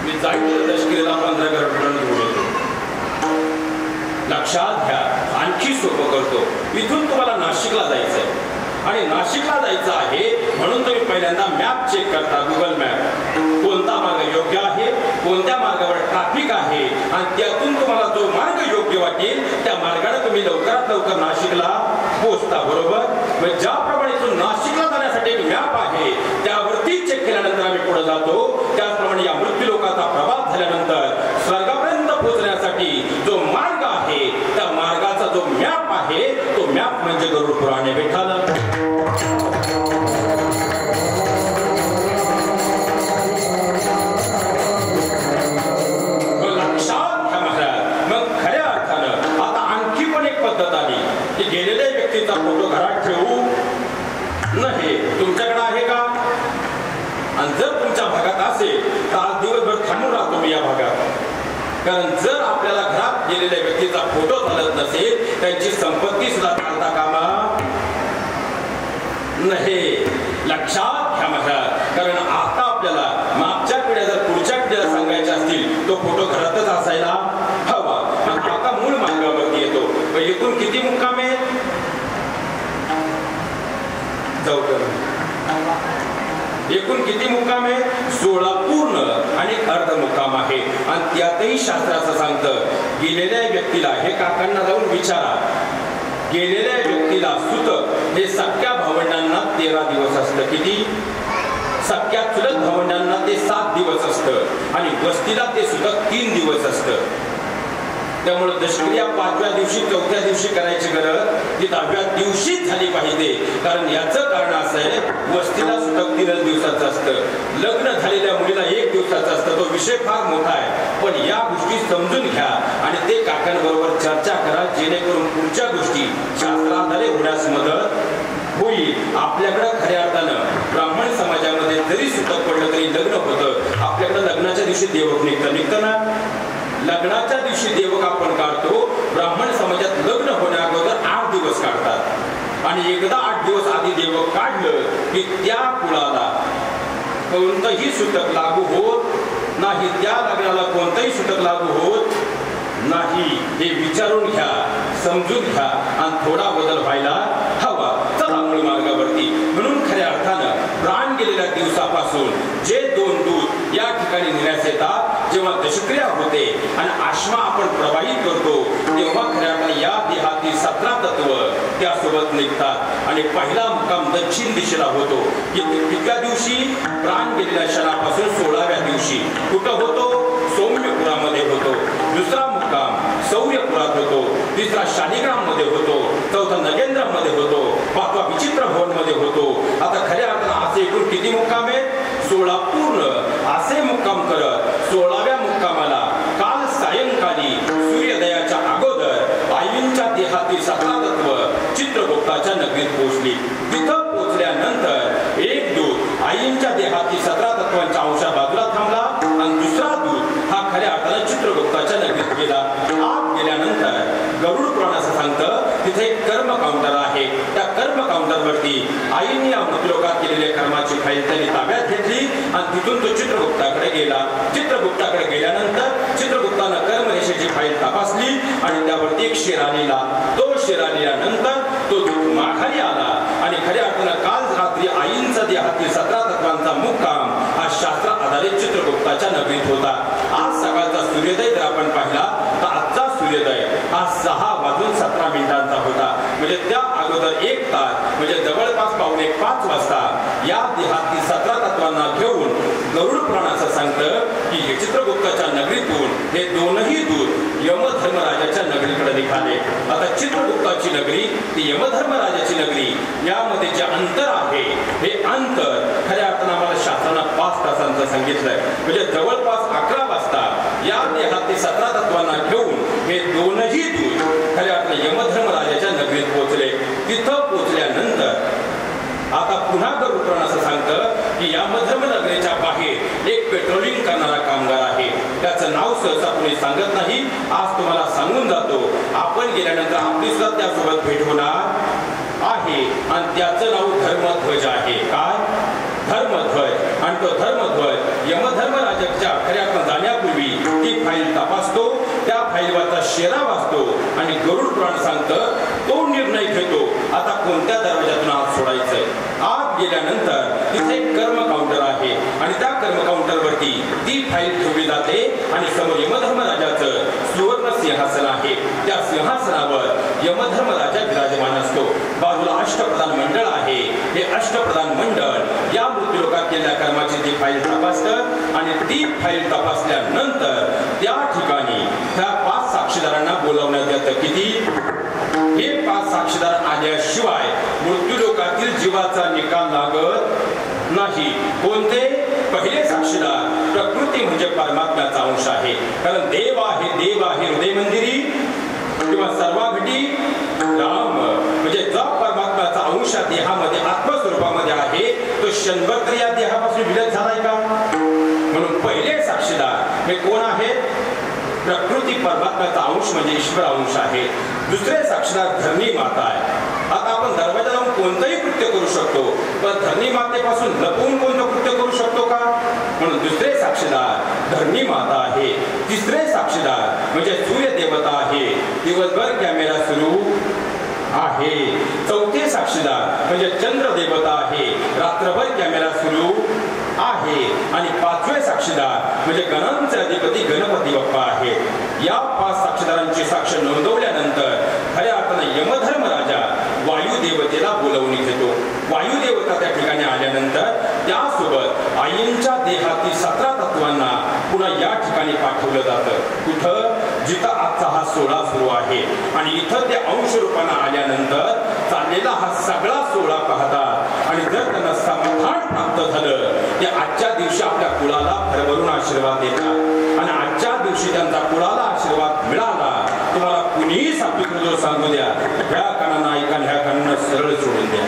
A: मी जाईल लष्करीला 15 गरुड पुराण घेऊन येतो. लक्षात घ्या, आणखी सोपं करतो. इथून तुम्हाला नाशिकला जायचंय आणि नाशिकला जायचं आहे म्हणून तुम्ही पहिल्यांदा मॅप चेक करता, गुगल मॅप. कोणता मार्ग योग्य आहे, कोणत्या मार्गावर ट्रॅफिक आहे आणि त्यातून तुम्हाला जो मार्ग योग्य वाटेल त्या मार्गाने तुम्ही लवकरात लवकर नाशिकला पोहोचता. बरोबर? ज्याप्रमाणे इथून नाशिकला जाण्यासाठी एक मॅप आहे त्यावरती चेक केल्यानंतर आम्ही पुढे जातो, त्याचप्रमाणे या मृत्यू लोकांचा प्रवास झाल्यानंतर स्वर्गापर्यंत पोहोचण्यासाठी जो मार्ग आहे त्या मार्गाचा जो मॅप आहे तो मॅप म्हणजे गरुड पुराणे. विठ्ठल लक्षात घ्या महाराज. मग खऱ्या अर्थानं आता आणखी पण एक पद्धत आली की गेलेल्या व्यक्तीचा फोटो घरात ठेवू नाही. तुमच्याकडे आहे का? आणि जर तुमच्या भागात असेल तर आज दिवसभर थांबून राहतो मी या भागात. कारण जर आपल्याला घरात गेलेल्या व्यक्तीचा फोटो चालत नसेल त्यांची संपत्ती सुद्धा चालता कामा नाही. लक्षात घ्या महाराज. कारण आता आपल्याला मागच्या पिढ्या जर पुढच्या पिढ्याला सांगायच्या असतील तो फोटो घरातच असायला हवा. आता मूळ मार्गावरती येतो. इथून किती मुक्काम आहेत? जाऊ एकूण किती मुक्काम आहे? 16 पूर्ण आणि अर्ध मुक्काम आहे. आणि त्यातही शास्त्राचं सांगतं गेलेल्या व्यक्तीला, हे काकांना जाऊन विचारा, गेलेल्या व्यक्तीला सुतक हे सख्या भावंडांना 13 दिवस असतं. किती? सख्या चुलत भावंडांना ते 7 दिवस असतं आणि वस्तीला ते सुतक 3 दिवस असतं. त्यामुळे दशक्रिया 5व्या दिवशी 4थ्या दिवशी करायची गरज ती 10व्या दिवशीच झाली पाहिजे. कारण याचं कारण असं आहे, वस्तीला सुतक 3 दिवसाचं असतं, लग्न झालेल्या मुलीला 1 दिवसाचं असतं. तो विषय फार मोठा आहे पण या गोष्टी समजून घ्या आणि ते काकांबरोबर चर्चा करा जेणेकरून पुढच्या गोष्टी शास्त्राधारे होण्यास मदत होईल. आपल्याकडे खऱ्या अर्थानं ब्राह्मण समाजामध्ये जरी सुतक पडलं तरी लग्न होतं. आपल्याकडे लग्नाच्या दिवशी देवक निघतं ना. लग्नाच्या दिवशी देवक आपण काढतो. ब्राह्मण समाजात लग्न होण्या अगोदर 8 दिवस काढतात आणि एकदा 8 दिवस आधी देवक काढलं की त्या कुळाला कोणतंही सुतक लागू होत नाही. त्या लग्नाला कोणतंही सुतक लागू होत नाही. हे विचारून घ्या, समजून घ्या आणि थोडा बदल व्हायला हवा. चला मूळ मार्गावरती. म्हणून खऱ्या अर्थानं प्राण गेलेल्या दिवसापासून जे 2 दूत या ठिकाणी नेण्यात येतात, जेव्हा दशक्रिया होते आणि आश्मा आपण प्रवाहित करतो तेव्हा खऱ्या अर्थाने या देहातील 17 तत्व त्यासोबत निघतात आणि पहिला मुक्काम दक्षिण दिशेला होतो. कितव्या दिवशी? प्राण गेलेल्या क्षणापासून 16व्या दिवशी. कुठं होतो? सौम्यपुरामध्ये होतो. दुसरा मुक्काम सौर्यपुरात होतो. तिसरा शालिग्राम मध्ये होतो. चौथा नगेंद्र मध्ये होतो. 5वा विचित्र भवन मध्ये होतो. आता खऱ्या अर्थाने असे एकूण किती मुक्काम आहेत? 16 पूर्ण. असे मुक्काम करत 16व्या मुक्कामाला काल सायंकाली सूर्योदयाच्या अगोदर आईंच्या देहातील 17 तत्व चित्रगुप्ताच्या नगरीत पोहोचली. तिथं पोहोचल्यानंतर एक दूत आईंच्या देहातील 17 तत्वांच्या अंशा बाजूला थांबला आणि दुसरा दूत हा खऱ्या अर्थाने चित्रगुप्ताच्या नगरीत गेला. आत गेल्यानंतर गरुड पुराण असं सांगतं तिथे एक कर्म काउंटर आहे. त्या कर्म काउंटरवरती आईंनी या मृत्यूलोकात केलेल्या कर्माची फाईल त्यांनी ताब्यात घेतली आणि तिथून तो चित्रगुप्ताकडे गेला. चित्रगुप्ताकडे गेल्यानंतर चित्रगुप्तानं कर्मरेषेची फाईल तपासली आणि त्यावरती एक शेरा लिहिला. तो शेरा लिहिल्यानंतर तो माघारी आला आणि खऱ्या अर्थानं काल रात्री आईंचा देहातील 17 तत्वांचा मुक्काम हा शास्त्र आधारित चित्रगुप्ताच्या नगरीत होता. आज सकाळचा सूर्योदय जर आपण पाहिला तर आजचा सूर्योदय हा 6:17 होता. म्हणजे त्या अगोदर 1 तास म्हणजे जवळपास 4:45 वाजता या देहातील 17 तत्वांना घेऊन गरुड पुराण असं सांगतं की चित्रगुप्ताच्या नगरीतून हे दोनही दूत यमधर्मराजाच्या नगरीकडे निघाले. आता चित्रगुप्ताची नगरी ती यमधर्मराजाची नगरी यामध्ये जे अंतर आहे हे अंतर खऱ्या अर्थानं आम्हाला शास्त्रानं 5 तासांचं सांगितलंय. म्हणजे जवळपास 11 वाजता या देहातील 17 तत्वांना घेऊन हे दोनही दूत खऱ्या अर्थानं यमधर्मराजाच्या नगरीत पोहोचले. तिथं पोहोचल्यानंतर आता पुन्हा गरुड पुराण असं सांगतं की या यमधर्म नगरीच्या बाहेर एक पेट्रोलिंग करणारा कामगार आहे. त्याचं नाव सहसा कोणी सांगत नाही. आज तुम्हाला सांगून जातो. आपण गेल्यानंतर आपली सुद्धा त्यासोबत भेट होणार आहे. आहे आणि त्याचं नाव धर्मध्वज आहे. काय? धर्मध्वज. आणि तो धर्मध्वज यमधर्मराजाच्या आखऱ्याकडे जाण्यापूर्वी ती फाईल तपासतो, त्या फाईलवरचा शेरा वाचतो आणि गरुड पुराण सांगतं तो निर्णय घेतो आता कोणत्या दरवाजातून आत सोडायचंय. आत गेल्यानंतर तिथे एक कर्म काउंटर आहे आणि त्या कर्म काउंटरवरती ती फाईल ठेवली जाते आणि समोर यमधर्मराजाचं सुवर्ण सिंहासन आहे. त्या सिंहासनावर यमधर्मराजा विराजमान असतो. बाजूला अष्टप्रधान मंडळ आहे. हे अष्टप्रधान मंडळ या मृत्यूलोकात केलेल्या कर्माची ती फाईल तपासतं आणि ती फाईल तपासल्यानंतर त्या ठिकाणी त्या 5 साक्षीदारांना बोलावण्यात येतं. किती? हे 5 साक्षीदार आल्याशिवाय मृत्यूलोकातील जीवाचा निकाल लागत नाही. कोणते? पहिले साक्षीदार प्रकृती म्हणजे परमात्म्याचा अंश आहे. कारण देव आहे हृदय मंदिरी किंवा सर्वाघटी राम म्हणजे जो परमात्म्याचा अंश देहामध्ये आत्मस्वरूपामध्ये आहे तो क्षणभर या देहापासून विलग झालाय का? म्हणून पहिले साक्षीदार हे कोण आहेत? प्रकृती परमात्म्याचा अंश म्हणजे ईश्वर अंश आहे. दुसरे साक्षीदार धरणी माता आहे. आता आपण दरवाजा लावून कोणतंही कृत्य करू शकतो, पण धरणी मातेपासून लपवून कोणतं कृत्य करू शकतो का? म्हणून दुसरे साक्षीदार धरणी माता आहे. तिसरे साक्षीदार म्हणजे सूर्य देवता आहे. दिवसभर कॅमेरा सुरू आहे. चौथे साक्षीदार म्हणजे चंद्र देवता आहे. रात्रभर कॅमेरा सुरू आहे. आणि 5वे साक्षीदार म्हणजे गणांचे अधिपती गणपती बाप्पा आहे. या 5 साक्षीदारांची साक्ष नोंदवल्यानंतर खऱ्या अर्थाने यमधर्मराजा वायुदेवतेला बोलवून घेतो. वायुदेवता त्या ठिकाणी आल्यानंतर त्यासोबत आईंच्या देहातील 17 तत्वांना पुन्हा या ठिकाणी पाठवलं जातं. कुठं? जिथं आजचा हा सोहळा सुरू आहे. आणि इथं ते अंश रूपाने आल्यानंतर चाललेला हा सगळा सोहळा पाहतात आणि जर त्यांना समाधान प्राप्त झालं ते आजच्या दिवशी आपल्या कुळाला भरभरून आशीर्वाद देतात. आणि आजच्या दिवशी त्यांचा कुळाला आशीर्वाद मिळाला. तुम्हाला कुणीही सात्विक सांगू द्या, ह्या कानांना ऐका, ह्या कानांना सरळ सोडून द्या.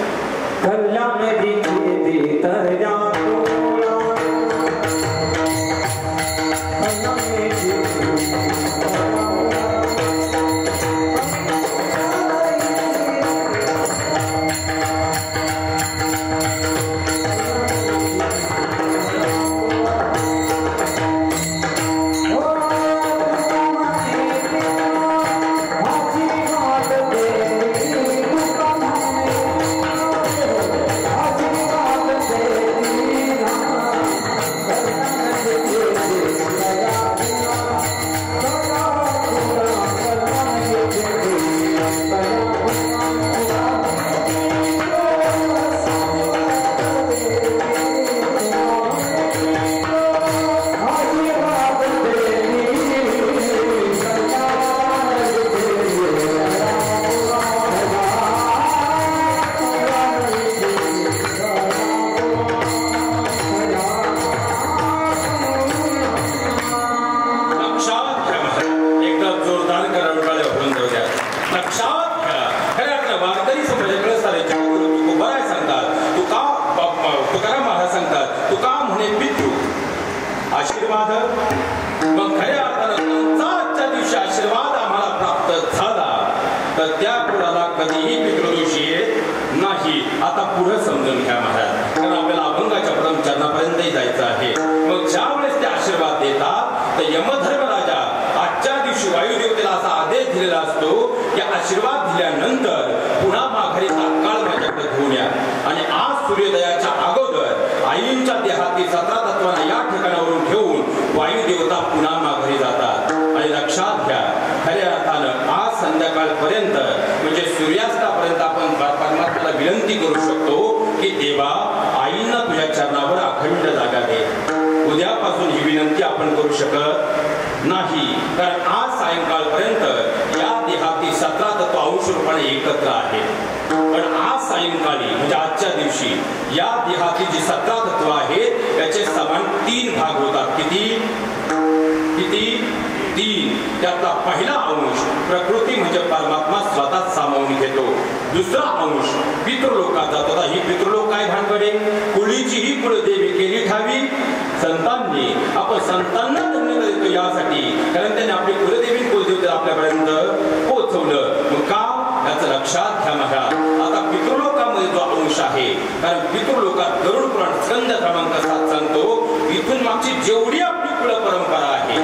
A: याचं लक्षात घ्या महाराज. आता पितृलोकामध्ये जो अंश आहे, कारण पितृलोकात गरुड पुराण स्कंद क्रमांक 7 सांगतो, इथून मागची जेवढी आपली कुळ परंपरा आहे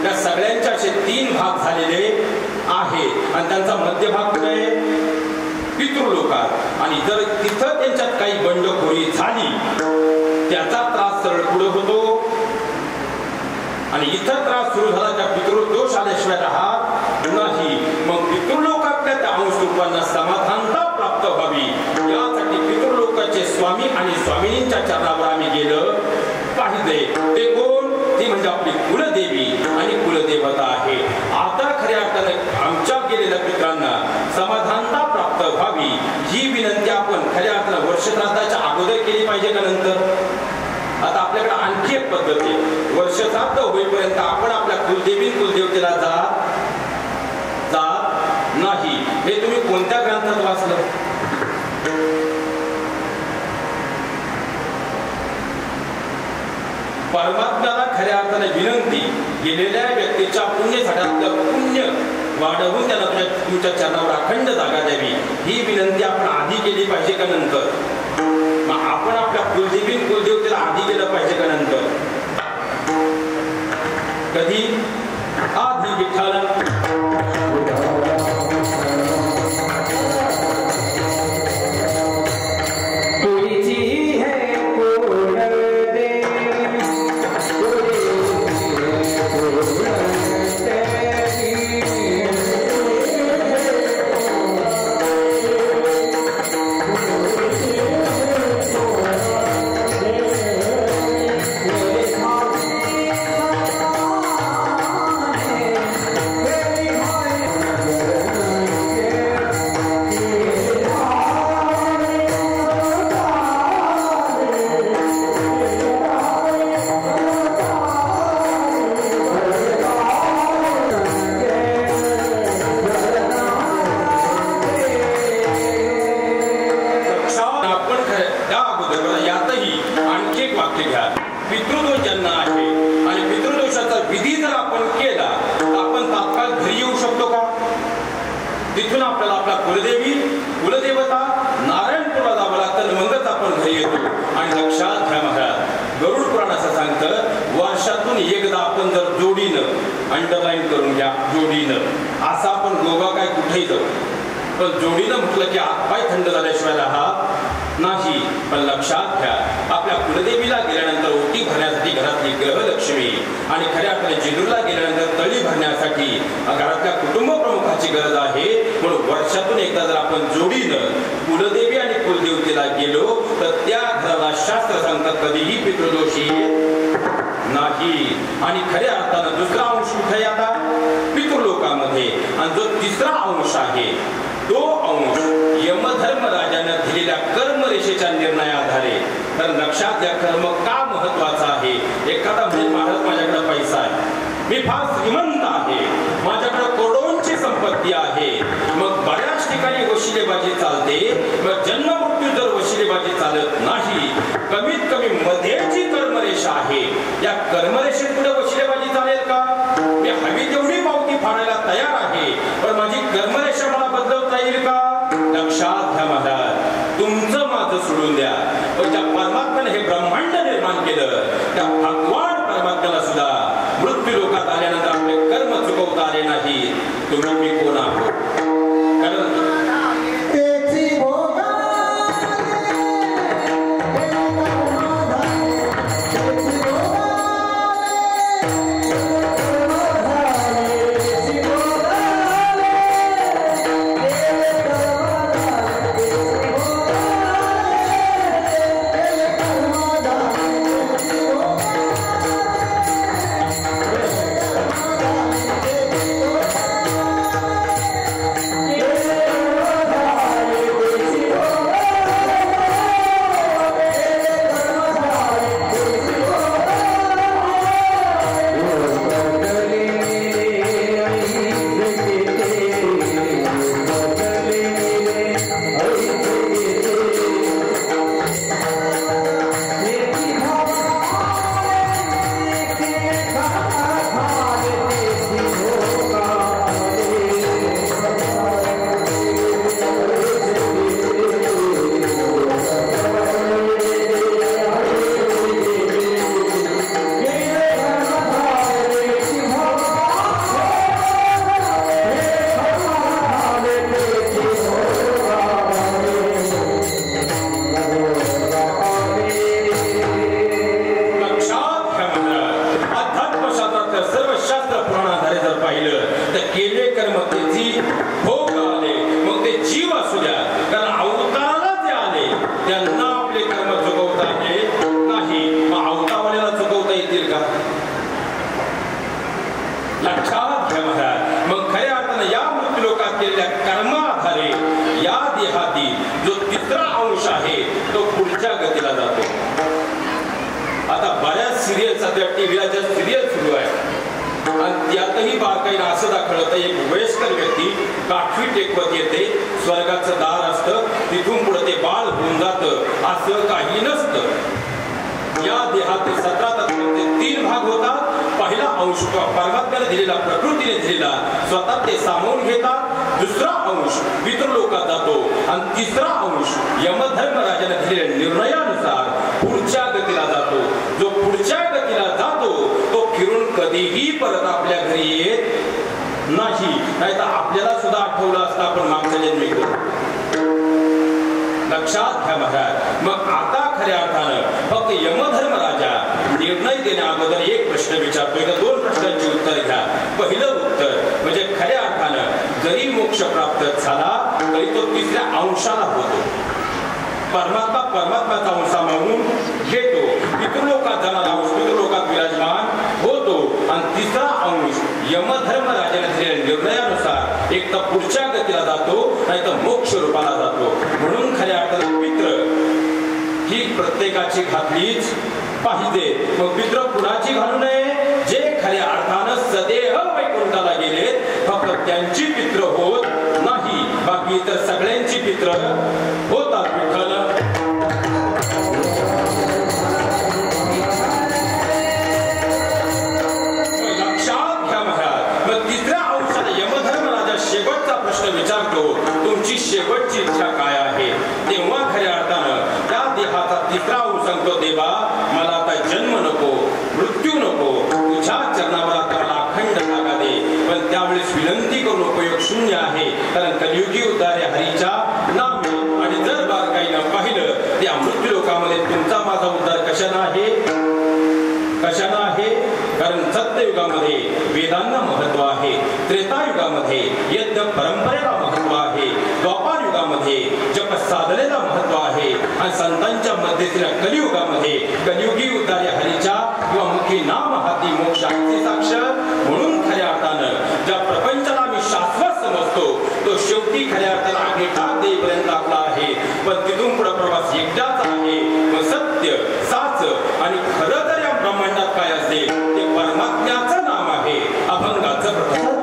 A: त्या सगळ्यांचे असे 3 भाग झालेले आहेत आणि त्यांचा मध्यभाग कुठे आहे? पितृलोकात. आणि जर तिथं त्यांच्यात काही बंडखोरी झाली त्याचा त्रास सरळ पुढे होतो आणि इथं त्रास सुरू झाला त्या पितृदोष आल्याशिवाय राहत नाही. मग पितृलोकातल्या त्या अंश रूपांना समाधानता प्राप्त व्हावी यासाठी पितृलोकाचे स्वामी आणि स्वामिनींच्या चरणावर आम्ही गेलं पाहिजे. ते कोण? ती म्हणजे आपली कुलदेवी आणि कुलदेवता आहे. आता खऱ्या अर्थाने आमच्या गेलेल्या पितरांना समाधानता प्राप्त व्हावी ही विनंती आपण खऱ्या अर्थाने वर्षश्राद्धाच्या अगोदर केली पाहिजे का नंतर? आता आपल्याकडे आणखी एक पद्धत आहे. वर्षश्राद्ध होईपर्यंत आपण आपल्या कुलदेवी कुलदेवतेला जात नाही. हे तुम्ही कोणत्या ग्रंथात वाचलं? परमात्म्याला खऱ्या अर्थाने विनंती गेलेल्या व्यक्तीच्या पुण्यसाठ्यातलं पुण्य वाढवून त्यांना तुमच्या चरणावर अखंड जागा द्यावी ही विनंती आपण आधी केली पाहिजे का नंतर? मग आपण आपल्या कुलदेवी कुलदेवतेला आधी केलं पाहिजे का नंतर? कधी? आधी विठ्ठल तिथून आपल्याला आपला कुलदेवी कुलदेवता नारायणपूरला जावं लागतं. मगच आपण घरी येतो. आणि लक्षात घ्या महाराज, गरुड पुराण असं सांगतं वर्षातून एकदा आपण जर जोडीनं, अंडरलाईन करून घ्या, जोडीनं असं आपण गोगा काय कुठेही जाऊ, पण जोडीनं म्हटलं की हातपाय थंड झाल्याशिवाय राहत नाही. पण लक्षात घ्या, आपल्या कुलदेवीला गेल्यानंतर ओटी भरण्यासाठी घरातली ग्रहलक्ष्मी आणि खऱ्या अर्थाने जेजूरला गेल्यानंतर तळी भरण्यासाठी घरातल्या कुटुंब प्रमुखाची गरज आहे. म्हणून वर्षातून एकदा जर आपण जोडीनं कुलदेवी आणि कुलदेवतेला गेलो तर त्या घराला शास्त्र सांगतात कधीही पितृदोष येत नाही. आणि खऱ्या अर्थानं दुसरा अंश कुठे आता? पितृलोकामध्ये. आणि जो तिसरा अंश आहे तो अंश यमधर्मराजाने दिलेल्या कर्मरेषेच्या निर्णयाधारे. तर लक्षात घ्या, कर्म का महत्वाचा आहे? एखादा म्हणजे महाराज माझ्याकडे पैसा आहे, मी फार श्रीमंत आहे, माझ्याकडे करोडोंची संपत्ती आहे, मग बऱ्याच ठिकाणी वशिलेबाजी चालते. मग जन्म मृत्यू जर वशिलेबाजी चालत नाही, कमीत कमी मध्ये जी कर्मरेषा आहे या कर्मरेषेत पुढे वशिलेबाजी चालेल का? मी हवी तेवढी पावती फाडायला तयार आहे, पण माझी कर्मरेषा मला बदलवता येईल का? लक्षात घ्या महाराज, तुमचं माझं सोडून द्या, पण ज्या परमात्म्याने हे ब्रह्मांड निर्माण केलं त्या भगवान परमात्म्याला सुद्धा मृत्यू लोकात आल्यानंतर आपले कर्म चुकवता आले नाही. तुम्ही मी कोण आहोत? कारण अंश आहे तो पुढच्या गतीला जातो. आता बऱ्याच सिरियल सध्या टीव्हीला ज्या सिरियल सुरू आहे आणि त्यातही बारकाईनं असं दाखवलं तर एक वयस्कर व्यक्ती काठवी टेकवत येते, स्वर्गाचं दार असतं, तिथून पुढे ते बाळ होऊन जातं, असं काही नसतं. या देहात 17 तत्वांचे 3 भाग होतात. पहिला अंश परमात्म्याने दिलेला, प्रकृतीने दिलेला, स्वतः ते सामावून घेतात. दुसरा अंश पितृलोकात जातो आणि तिसरा अंश यमधर्मराजाने दिलेल्या निर्णयानुसार पुढच्या गतीला जातो. जो पुढच्या गतीला जातो तो फिरून कधीही परत आपल्या घरी येत नाही. नाहीतर आपल्याला सुद्धा आठवलं असतं आपण मागच्या जन्मी लक्षात घ्या महाराज. मग आता खऱ्या अर्थानं फक्त यमधर्मराजा निर्णय देण्या अगोदर एक प्रश्न विचारतोय. 2 प्रश्नांची उत्तर घ्या. पहिलं उत्तर म्हणजे खऱ्या अर्थानं जरी मोक्ष प्राप्त झाला तरी तो 3ऱ्या अंशाला होतो. परमात्म्याचा अंश सामावून घेतो. पितृलोकात जाणारा अंश पितृलोकात विराजमान होतो आणि 3रा अंश यमधर्मराजाने दिलेल्या निर्णयानुसार एक तर पुढच्या गतीला जातो नाही तर मोक्ष रूपाला जातो. म्हणून खऱ्या अर्थानं पितृ ही प्रत्येकाची घातलीच पाहिजे. मग पितृ कुणाची घालू नये? जे खऱ्या अर्थानं सदेह वैकुंठाला गेले फक्त त्यांची पितृ होत नाही, बाकी इतर सगळ्यांची पितृ होतात. विठ्ठल लक्षात घ्या महाराज. मग 3ऱ्या अंशाला यमधर्मराजा शेवटचा प्रश्न विचारतो, तुमची शेवटची इच्छा काय आहे? तेव्हा खऱ्या अर्थानं त्या देहाचा 3रा अंश सांगतो, देवा मला आता जन्म नको, मृत्यू नको, तुझ्या चरणावर आता मला अखंड जागा दे. पण त्यावेळेस विनंती करून उपयोग शून्य आहे, कारण कलियुगी उद्धारे हरीच्या नामे. आणि जर बारकाईनं पाहिलं त्या मृत्यू लोकामध्ये तुमचा माझा उद्धार कशानं आहे? कशानं आहे? कारण सत्ययुगामध्ये वेदांना महत्व आहे, त्रेतायुगामध्ये यज्ञ परंपरेला महत्व आहे, द्वापार युगामध्ये जप साधनेला महत्व आहे आणि संतांच्या मध्यस्थीला कलियुगामध्ये कलियुगी उद्धारे हरीच्या किंवा मुखी नाम हाती मोक्षाची साक्ष. म्हणून खऱ्या अर्थानं ज्या प्रपंचाला मी शाश्वत समजतो तो शेवटी खऱ्या अर्थानं आगेटाक देईपर्यंत आपला आहे. पण तिथून पुढे प्रवास एकदाच आहे. मग सत्य साच आणि खरं तर या ब्रह्मांडात काय असते ते परमात्म्याचं नाम आहे. अभंगाचं प्रथम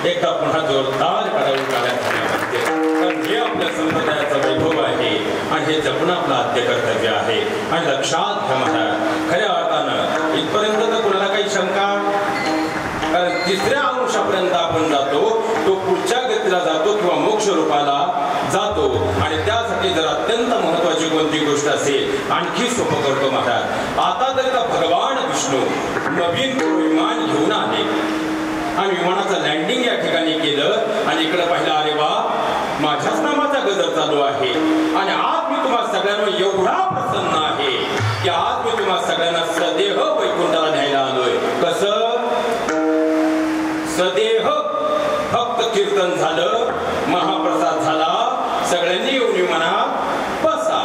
A: एकदा पुन्हा जोरदार कडवून काढायला लागते. कारण हे आपल्या संप्रदायाचं वैभव आहे आणि हे जपणं आपलं आद्य कर्तव्य आहे. आणि लक्षात घ्या महाराज, खऱ्या अर्थानं इथपर्यंत तर कुणाला काही शंका, कारण तिसऱ्या अंशापर्यंत आपण जातो, तो पुढच्या गतीला जातो किंवा मोक्ष रूपाला जातो. आणि त्यासाठी जर अत्यंत महत्वाची कोणती गोष्ट असेल आणखी सोपं करतो महाराज. आता जर का भगवान विष्णू नवीन विमान घेऊन आले आणि विमानाचं लँडिंग या ठिकाणी केलं आणि इकडे पाहिलं, अरे वा माझ्याच नामाचा गजर चालू आहे आणि आज मी तुम्हाला सगळ्यांना एवढा प्रसन्न आहे की आज मी तुम्हाला सगळ्यांना सदेह वैकुंठाला न्यायला आलोय. कसं सदेह? फक्त कीर्तन झालं, महाप्रसाद झाला, सगळ्यांनी येऊन विमानात बसा.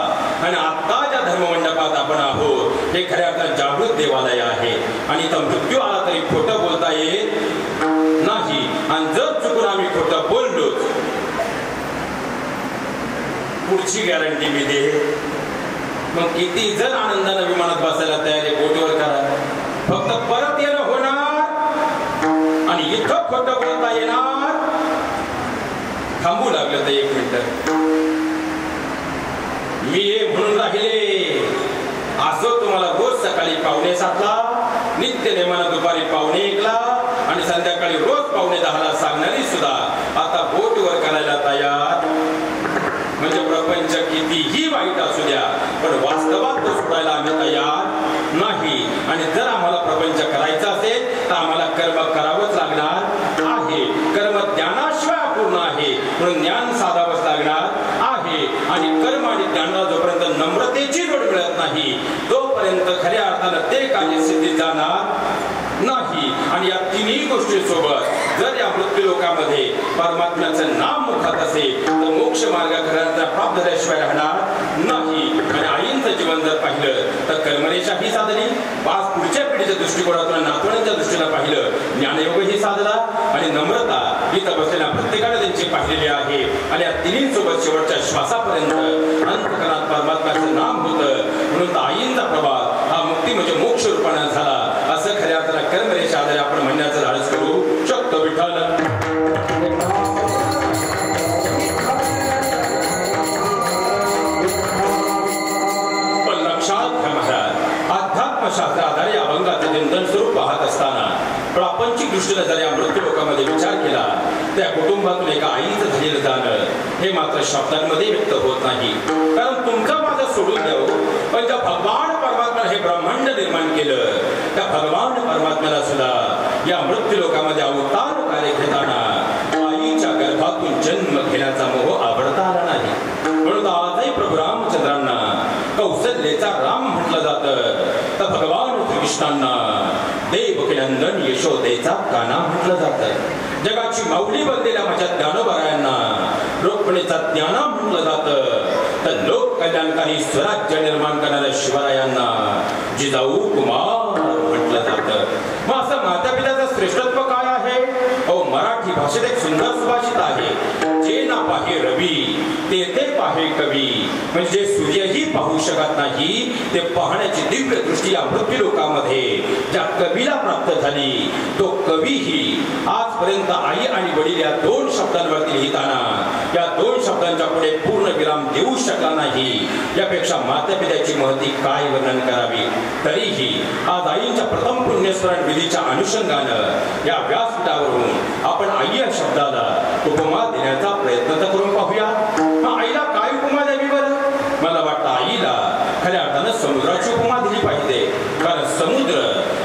A: आणि आता ज्या धर्ममंडपात आपण आहोत हे खऱ्या अर्थात जागृत देवालय आहे आणि इथं मृत्यू आला तरी खोटं बोलता येत नाही. आणि जर चुकून आम्ही खोटं बोललो पुढची गॅरंटी मी दे. मग किती जण आनंदानं विमानात बसायला तयार आहे, बोटीवर करा. फक्त परत येणं होणार आणि इथं खोटं बोलता येणार. थांबू लागलं तर 1 मिनिट, मी ये म्हणून राहिले. असं तुम्हाला रोज सकाळी 5:45ला, नित्य नेमानं दुपारी 5:45ला आणि संध्याकाळी रोज 9:45ला सांगणारी सुद्धा आता बोटवर करायला तयार. म्हणजे प्रपंच कितीही वाईट असू द्या पण वास्तवात तो सोडायला आम्ही तयार नाही. आणि जर आम्हाला प्रपंच करायचा असेल तर आम्हाला कर्म करावंच लागणार आहे. कर्म ज्ञानाशिवाय अपूर्ण आहे म्हणून ज्ञान साधावंच लागणार आहे. आणि कर्म आणि ज्ञानाला जोपर्यंत नम्रतेची जोड मिळत नाही तोपर्यंत खऱ्या अर्थानं ते कार्य सिद्धीत जाणार नाही. आणि या तिन्ही गोष्टी सोबत जर या मृत्यू लोकांमध्ये परमात्म्याचं नाम मुखात असेल तर मोक्ष मार्ग खऱ्या प्राप्त झाल्याशिवाय राहणार नाही. आणि आईंचं जीवन जर पाहिलं तर कर्मरेषा ही साधली, पाच पुढच्या पिढीच्या दृष्टिकोनातून नातवंडांच्या दृष्टीला पाहिलं, ज्ञानयोग ही साधला आणि नम्रता इथं बसलेल्या प्रत्येकाने त्यांची पाहिलेली आहे. आणि या तिन्हींसोबत शेवटच्या श्वासापर्यंत अंतकरणात परमात्म्याचं नाम होतं. म्हणून आईंचा प्रभाव हा मुक्ती म्हणजे मोक्ष रूपाने झाला असं खऱ्या अर्थानं कर्मरेषा आधारे आपण म्हणण्याचं धाडस करू शकतो. विठ्ठल पण लक्षात घ्या महाराज, अध्यात्मशास्त्र आधारे अभंगाचं चिंतन स्वरूप पाहत असताना प्रापंचिक दृष्टीने जर या मृत्यू लोकांमध्ये विचार केला त्या कुटुंबातून एका आईचं झालेलं जाणं हे मात्र शब्दांमध्ये व्यक्त होत नाही. कारण तुमचं माझं सोडून द्यावं पण ज्या भगवान परमात्मा हे ब्रह्मांड निर्माण केलं त्या भगवान परमात्म्याला सुद्धा या मृत्यू लोकांमध्ये अवतार कार्य घेताना आईच्या गर्भातून जन्म घेण्याचा मोह आवडता आला नाही. म्हणून आजही प्रभू रामचंद्रांना कौशल्येचा राम म्हटलं जातं तर भगवान श्रीकृष्णांना देवकीनंदन यशोदेचा काना म्हटलं जातं. जगाची माऊली बनलेल्या माझ्या ज्ञानोबारायांना रोखणीचा ज्ञाना म्हटलं जातं तर लोक कल्याणकारी स्वराज्य निर्माण करणाऱ्या शिवरायांना जिजाऊ कुमार म्हटलं जातं. मग असं माता पित्याचं श्रेष्ठत्व काय आहे? मराठी भाषेत एक सुंदर सुभाषित आहे, जे ना पाहे रवी ते पाहे कवी. म्हणजे सूर्यही पाहू शकत नाही ते पाहण्याची दिव्य दृष्टी या मृत्यू लोकांमध्ये ज्या कवीला प्राप्त झाली तो कवीही आजपर्यंत आई आणि वडील या 2 शब्दांवरती लिहिताना या 2 शब्दांच्या पुढे पूर्ण विराम देऊ शकला नाही. यापेक्षा माता पित्याची महती काय वर्णन करावी. तरीही आज आईंच्या प्रथम पुण्यस्मरण विधीच्या अनुषंगानं या व्यासपीठावरून आपण आई या शब्दाला उपमा देण्याचा प्रयत्न तर करून पाहूया. आईला काय उपमा द्यावी बरं? मला वाटतं आईला खऱ्या अर्थानं समुद्राची उपमा दिली पाहिजे. कारण समुद्र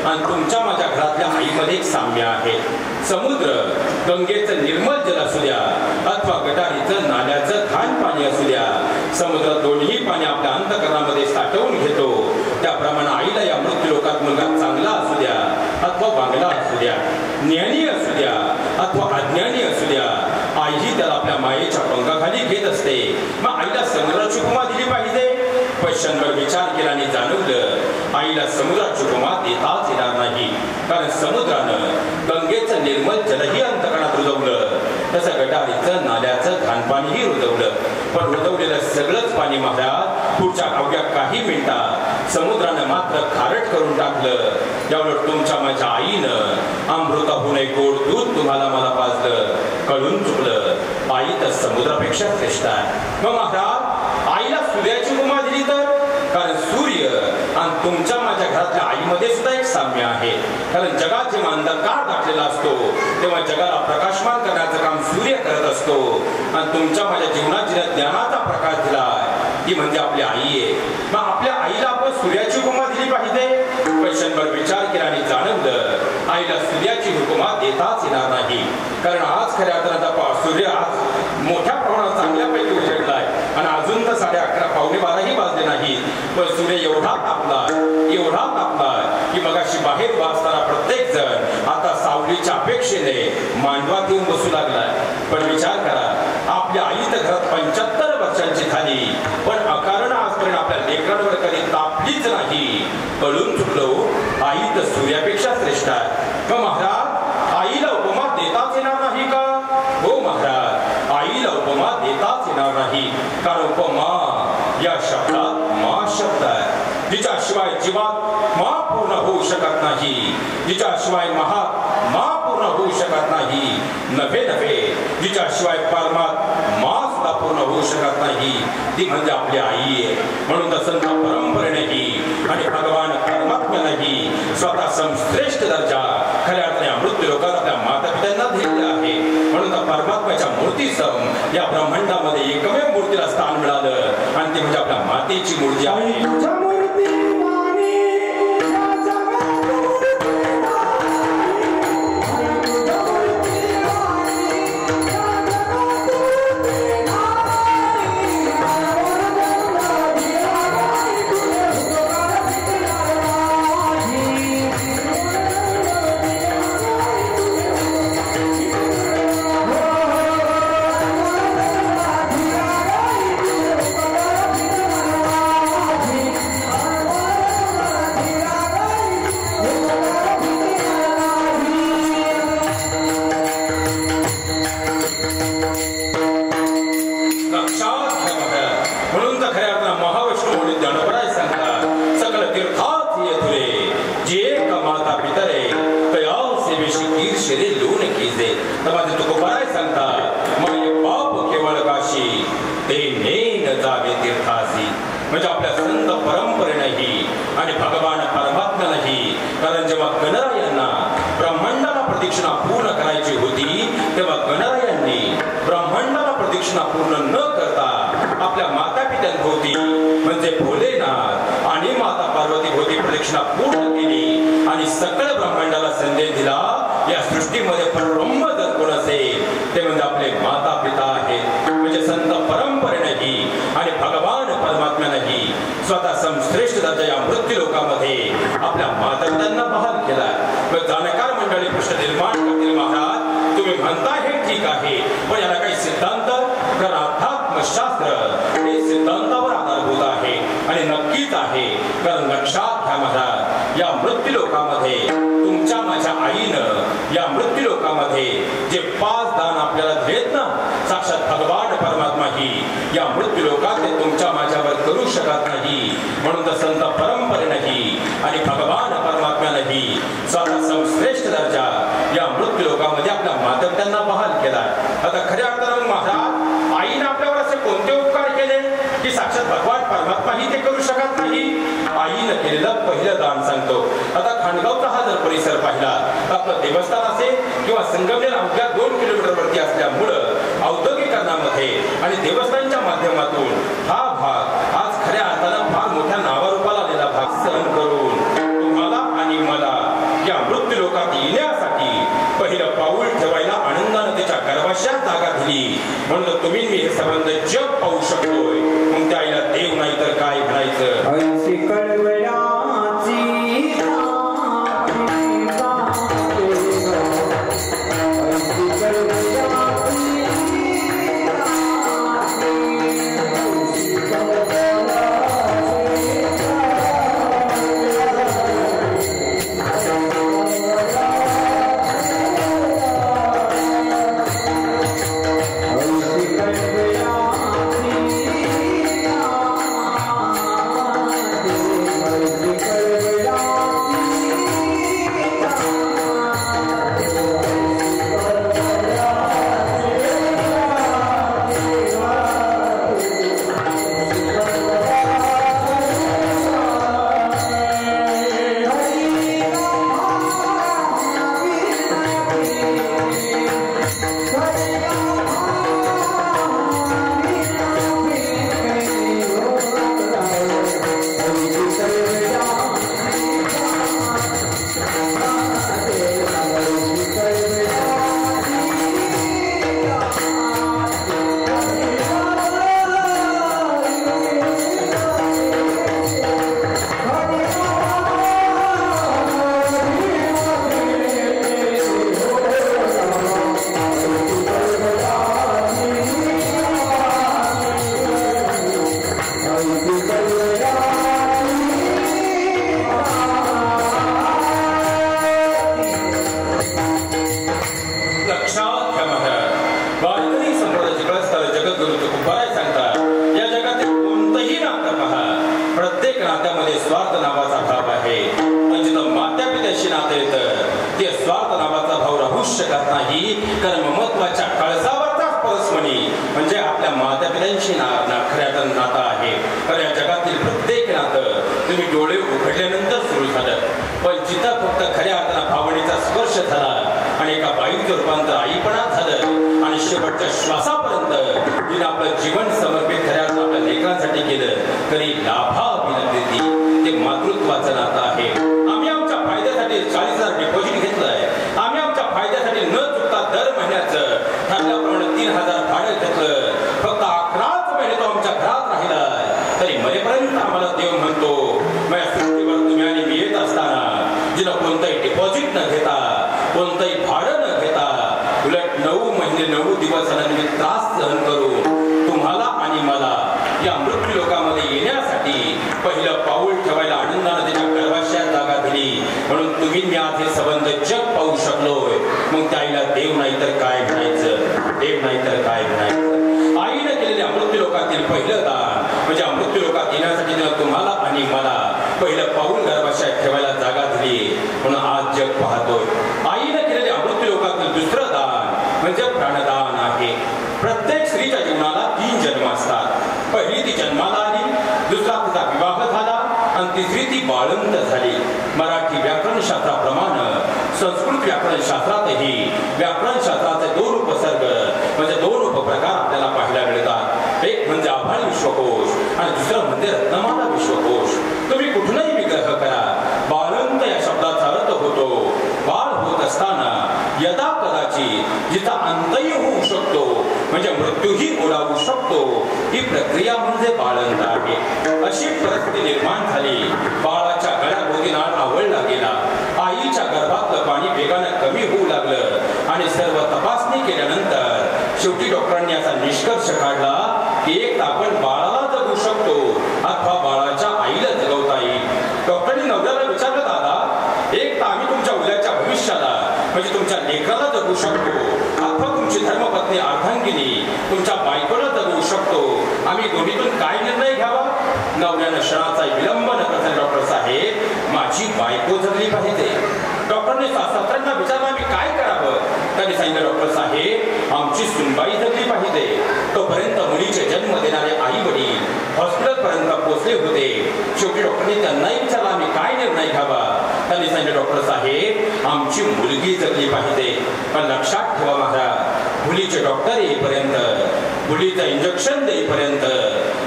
A: आणि तुमच्या माझ्या घरातल्या आईमध्ये एक साम्य आहे. समुद्र गंगेचं निर्मल जल असू द्या अथवा गटारीचं नाल्याचं घाण पाणी असू द्या, समुद्र दोन्ही पाणी आपल्या अंतःकरणामध्ये साठवून घेतो. त्याप्रमाणे आईला या मृत्यू लोकात मुलगा चांगला असू द्या अथवा वांगला असू द्या, ज्ञानी असू द्या अथवा अज्ञानी असू द्या, आईही त्याला आपल्या मायेच्या पंखाखाली घेत असते. मग आईला समुद्राची उपमा दिली पाहिजे. पैशांवर विचार केला आणि जाणवलं आईला समुद्राची उपमा देताच येणार नाही. कारण समुद्रानं गंगेचं निर्मल जलही अंतकरणात रुजवलं तसं गटारीचं नाल्याचं घाणपाणीही रुजवलं. पण रुजवलेलं सगळंच पाणी महाराज पुढच्या अवघ्या काही मिनिटात समुद्रानं मात्र खारट करून टाकलं. यावर तुमच्या माझ्या आईनं अमृताहून एक गोड दूध तुम्हाला मला पाजलं. कळून चुकलं, आई तर समुद्रापेक्षा श्रेष्ठ आहे. मग महाराज आईला सूर्याची उपमा दिली तर? कारण सूर्य आणि तुमच्या माझ्या घरातल्या आईमध्ये सुद्धा एक साम्य आहे. कारण जगात जेव्हा अंधकार दाटलेला असतो तेव्हा जगाला प्रकाशमान करण्याचं काम सूर्य करत असतो. आणि तुमच्या माझ्या जीवनात जिला ज्ञानाचा प्रकाश दिला ती म्हणजे आपली आई आहे. मग आपल्या आईला आपण सूर्याची उपमा दिली पाहिजे. पैशांवर विचार केला आणि जाणवलं आईला सूर्याची उपमा देताच येणार नाही. कारण आज खऱ्या अर्थानं सूर्य आज मोठ्या प्रमाणात चांगल्यापैकी उजेडलाय आणि अजून तर 11:30 पावणे 12 वाजले नाहीत. पण सूर्य एवढा तापला की मगाशी बाहेर वाचताना प्रत्येक जण आता सावलीच्या अपेक्षेने मांडवात येऊन बसू लागलाय. पण विचार करा आपल्या आई तर घरात 75 वर्षांची झाली पण अकारण आजपर्यंत आपल्या लेकरांवर कधी तापलीच नाही. कळून चुकलो आई तर सूर्यापेक्षा श्रेष्ठ आहे. मग महाराज आईला उपमा देताच येणार नाही का? हो महाराज आईला उपमा देताच येणार नाही. कारण उपमा या शब्दात मा शब्द आहे. जिच्याशिवाय जीवात मा पूर्ण होऊ शकत नाही, जिच्याशिवाय महात मा पूर्ण होऊ शकत नाही. नव्हे जिच्याशिवाय परमात मा सुद्धा पूर्ण होऊ शकत नाही. ती म्हणजे आपली आई आहे. म्हणून तर संत परंपरेनेही आणि भगवान परमात्म्यानेही स्वतः श्रेष्ठ दर्जा खऱ्या अर्थाने मृत्यू लोकांना आपल्या माता पित्यांना दिलेला आहे. म्हणून तर परमात्म्याच्या मूर्तीसम या ब्रह्मांडामध्ये एकमेव मूर्तीला स्थान मिळालं आणि ती म्हणजे आपल्या मातेची मूर्ती आहे. म्हणजे आपल्या संत परंपरेनेही आणि भगवान परमात्म्यानेही. कारण जेव्हा गणरायांना ब्रह्मांडाला प्रदक्षिणा पूर्ण करायची होती तेव्हा गणरायांनी ब्रह्मांडाला प्रदक्षिणा पूर्ण न करता आपल्या माता पित्यांभोवती म्हणजे भोलेनाथ आणि माता पार्वती भोवती प्रदक्षिणा पूर्ण केली आणि सकळ ब्रह्मांडाला संदेश दिला या सृष्टीमध्ये परब्रह्म जर कोण असेल ते म्हणजे आपले माता पिता आहेत. म्हणजे संत परंपरेनेही आणि भगवान परमात्म्यानेही स्वतः श्रेष्ठ दर्जा या मृत्यू लोकांमध्ये आपल्या माता पित्यांना बहाल केला. जाणकार मंडळी प्रश्न निर्माण करतील महाराज तुम्ही म्हणता हे ठीक आहे पण याला काही सिद्धांत तर अध्यात्मशास्त्र हे सिद्धांतावर आधारभूत आहे आणि नक्कीच आहे. कारण लक्षात घ्या महाराज या मृत्यू लोकांमध्ये तुमच्या माझ्या आईनं या मृत्यू लोकांमध्ये जे 5 दान आपल्याला दिलेत ना साक्षात भगवान परमात्मा ही या मृत्यू लोकात ते तुमच्या माझ्यावर करू शकत नाही. म्हणून तर संत परंपरेनेही आणि भगवान परमात्म्यानेही स्वतः श्रेष्ठ दर्जा या मृत्यू लोकांमध्ये आपल्या माता पित्यांना बहाल केला. आता खऱ्या अर्थानं महाराज आईने आपल्यावर असे कोणते उपकार केले की साक्षात भगवान परमात्माही ते करू शकत नाही. आईनं केलेलं पहिलं दान सांगतो. आता खांडगावचा हा जर परिसर पाहिला तर आपलं देवस्थान असेल किंवा संगमनेर अवघ्या 2 किलोमीटरवरती असल्यामुळं औद्योगिकरणामध्ये आणि देवस्थानच्या माध्यमातून हा भाग आज खऱ्या अर्थानं फार मोठ्या नावारूपाला आलेला भाग सहन करून तुम्हाला आणि मला या मृत्यू लोकात येण्यासाठी पहिलं पाऊल ठेवायला आनंदानं त्याच्या गर्भाशयात जागा दिली. म्हणून तुम्ही मी हे संबंध जग पाहू शकतोय. मग त्या आईला देव नाही तर काय म्हणायचं. मनुष्य करत नाही, कारण महत्वाच्या कळसावरचा परस्मनी म्हणजे आपल्या मातापित्यांशी खऱ्यातन नातं आहे. तर या जगातील प्रत्येक नातं तुम्ही डोळे उघडल्यानंतर सुरू झालं, पण जिथं फक्त खऱ्या अर्थानं भावनेचा स्पर्श झाला आणि एका बाईचं रूपांतर आईपणात झालं आणि शेवटच्या श्वासापर्यंत तिने आपलं जीवन समर्पित खऱ्या अर्थानं आपल्या लेकरांसाठी केलं, तरी लाभाभिनंदिती ते मातृत्वाचं नातं आहे. आम्ही आमच्या फायद्यासाठी 40,000 डिपॉझिट घेतलंय, आम्ही आमच्या फायद्यासाठी न चुकता दर महिन्याचं ठरल्याप्रमाणे 3,000 भाडं घेतलं, फक्त 11च महिने तो आमच्या घरात राहिलाय, तरी मरेपर्यंत आम्हाला देव म्हणतो माझ्या सृष्टीवर तुम्ही आणि मी येत असताना जिनं कोणतंही डिपॉझिट न घेता, कोणतंही भाडं न घेता, उलट 9 महिने 9 दिवस मी त्रास सहन करून तुम्हाला आणि मला या मृत्यू लोकामध्ये येण्यासाठी पहिलं पाऊल ठेवायला आनंदाने त्याच्या गर्भाशयात जागा दिली, म्हणून तुम्ही मी आज हे संबंध जग पाहू शकलोय. मग त्या आईला देव नाही तर काय म्हणायचं, देव नाही तर काय म्हणायचं. आईने केलेल्या मृत्यू लोकातील पहिलं दान म्हणजे मृत्यू लोकात येण्यासाठी तुम्हाला आणि मला पहिलं पाऊल गर्भाशयात ठेवायला जागा दिली, म्हणून आज जग पाहतोय. आईने केलेल्या मृत्यू लोकातील दुसरं दान म्हणजे प्राणदान आहे. प्रत्येक स्त्रीच्या जीवनाला 3 जन्म असतात. पहिली ती जन्माला आली, दुसरा तिचा विवाह झाला आणि तिसरी ती बाळंत झाली. मराठी व्याकरण शास्त्राप्रमाणे संस्कृत व्याकरण शास्त्रातही व्याकरण शास्त्राचे 2 उपसर्ग म्हणजे 2 उपप्रकार आपल्याला पाहायला मिळतात. एक म्हणजे आभाळ विश्वकोश आणि दुसरं म्हणजे रत्नमाला विश्वकोश. तुम्ही कुठलाही विग्रह करा, बाळंत या शब्दाचा अर्थ होतो बाळ होत असताना यदा कदाचित जिचा अंतही होऊ शकतो म्हणजे मृत्यूही ओढावू शकतो, ही प्रक्रिया म्हणजे बाळंत आहे. अशी परिस्थिती निर्माण झाली. बाळाच्या गळ्याभोवती नाळ आवळला गेला, आईच्या गर्भातलं पाणी वेगानं कमी होऊ लागलं आणि सर्व तपासणी केल्यानंतर शेवटी डॉक्टरांनी असा निष्कर्ष काढला की एक आपण बाळाला जगू शकतो अथवा बाळाच्या आईला जगवता येईल. डॉक्टरांनी नवऱ्याला विचारलं, दादा एक तर आम्ही तुमच्या उद्याच्या भविष्याला म्हणजे तुमच्या लेकराला जगू शकतो अथवा तुमची धर्मपत्नी अर्धांगिनी तुमच्या बायकोला जगू शकतो, आम्ही दोन्हीतून काय निर्णय घ्यावा? नवऱ्यानं क्षणाचा विलंब न करता डॉक्टर साहेब माझी बायको जगली पाहिजे. डॉक्टरने सासऱ्यांना विचारलं आम्ही काय करावं? त्यांनी सांगितलं डॉक्टर साहेब आमची सुनबाई जगली पाहिजे. तोपर्यंत मुलीचे जन्म देणारे आई वडील हॉस्पिटल पर्यंत पोहोचले होते. शेवटी डॉक्टरने त्यांनाही विचारलं आम्ही काय निर्णय घ्यावा? त्यांनी सांगितलं डॉक्टर साहेब आमची मुलगी जगली पाहिजे. पण लक्षात ठेवा महाराज, मुलीचे डॉक्टर येईपर्यंत, मुलीचं इंजेक्शन देईपर्यंत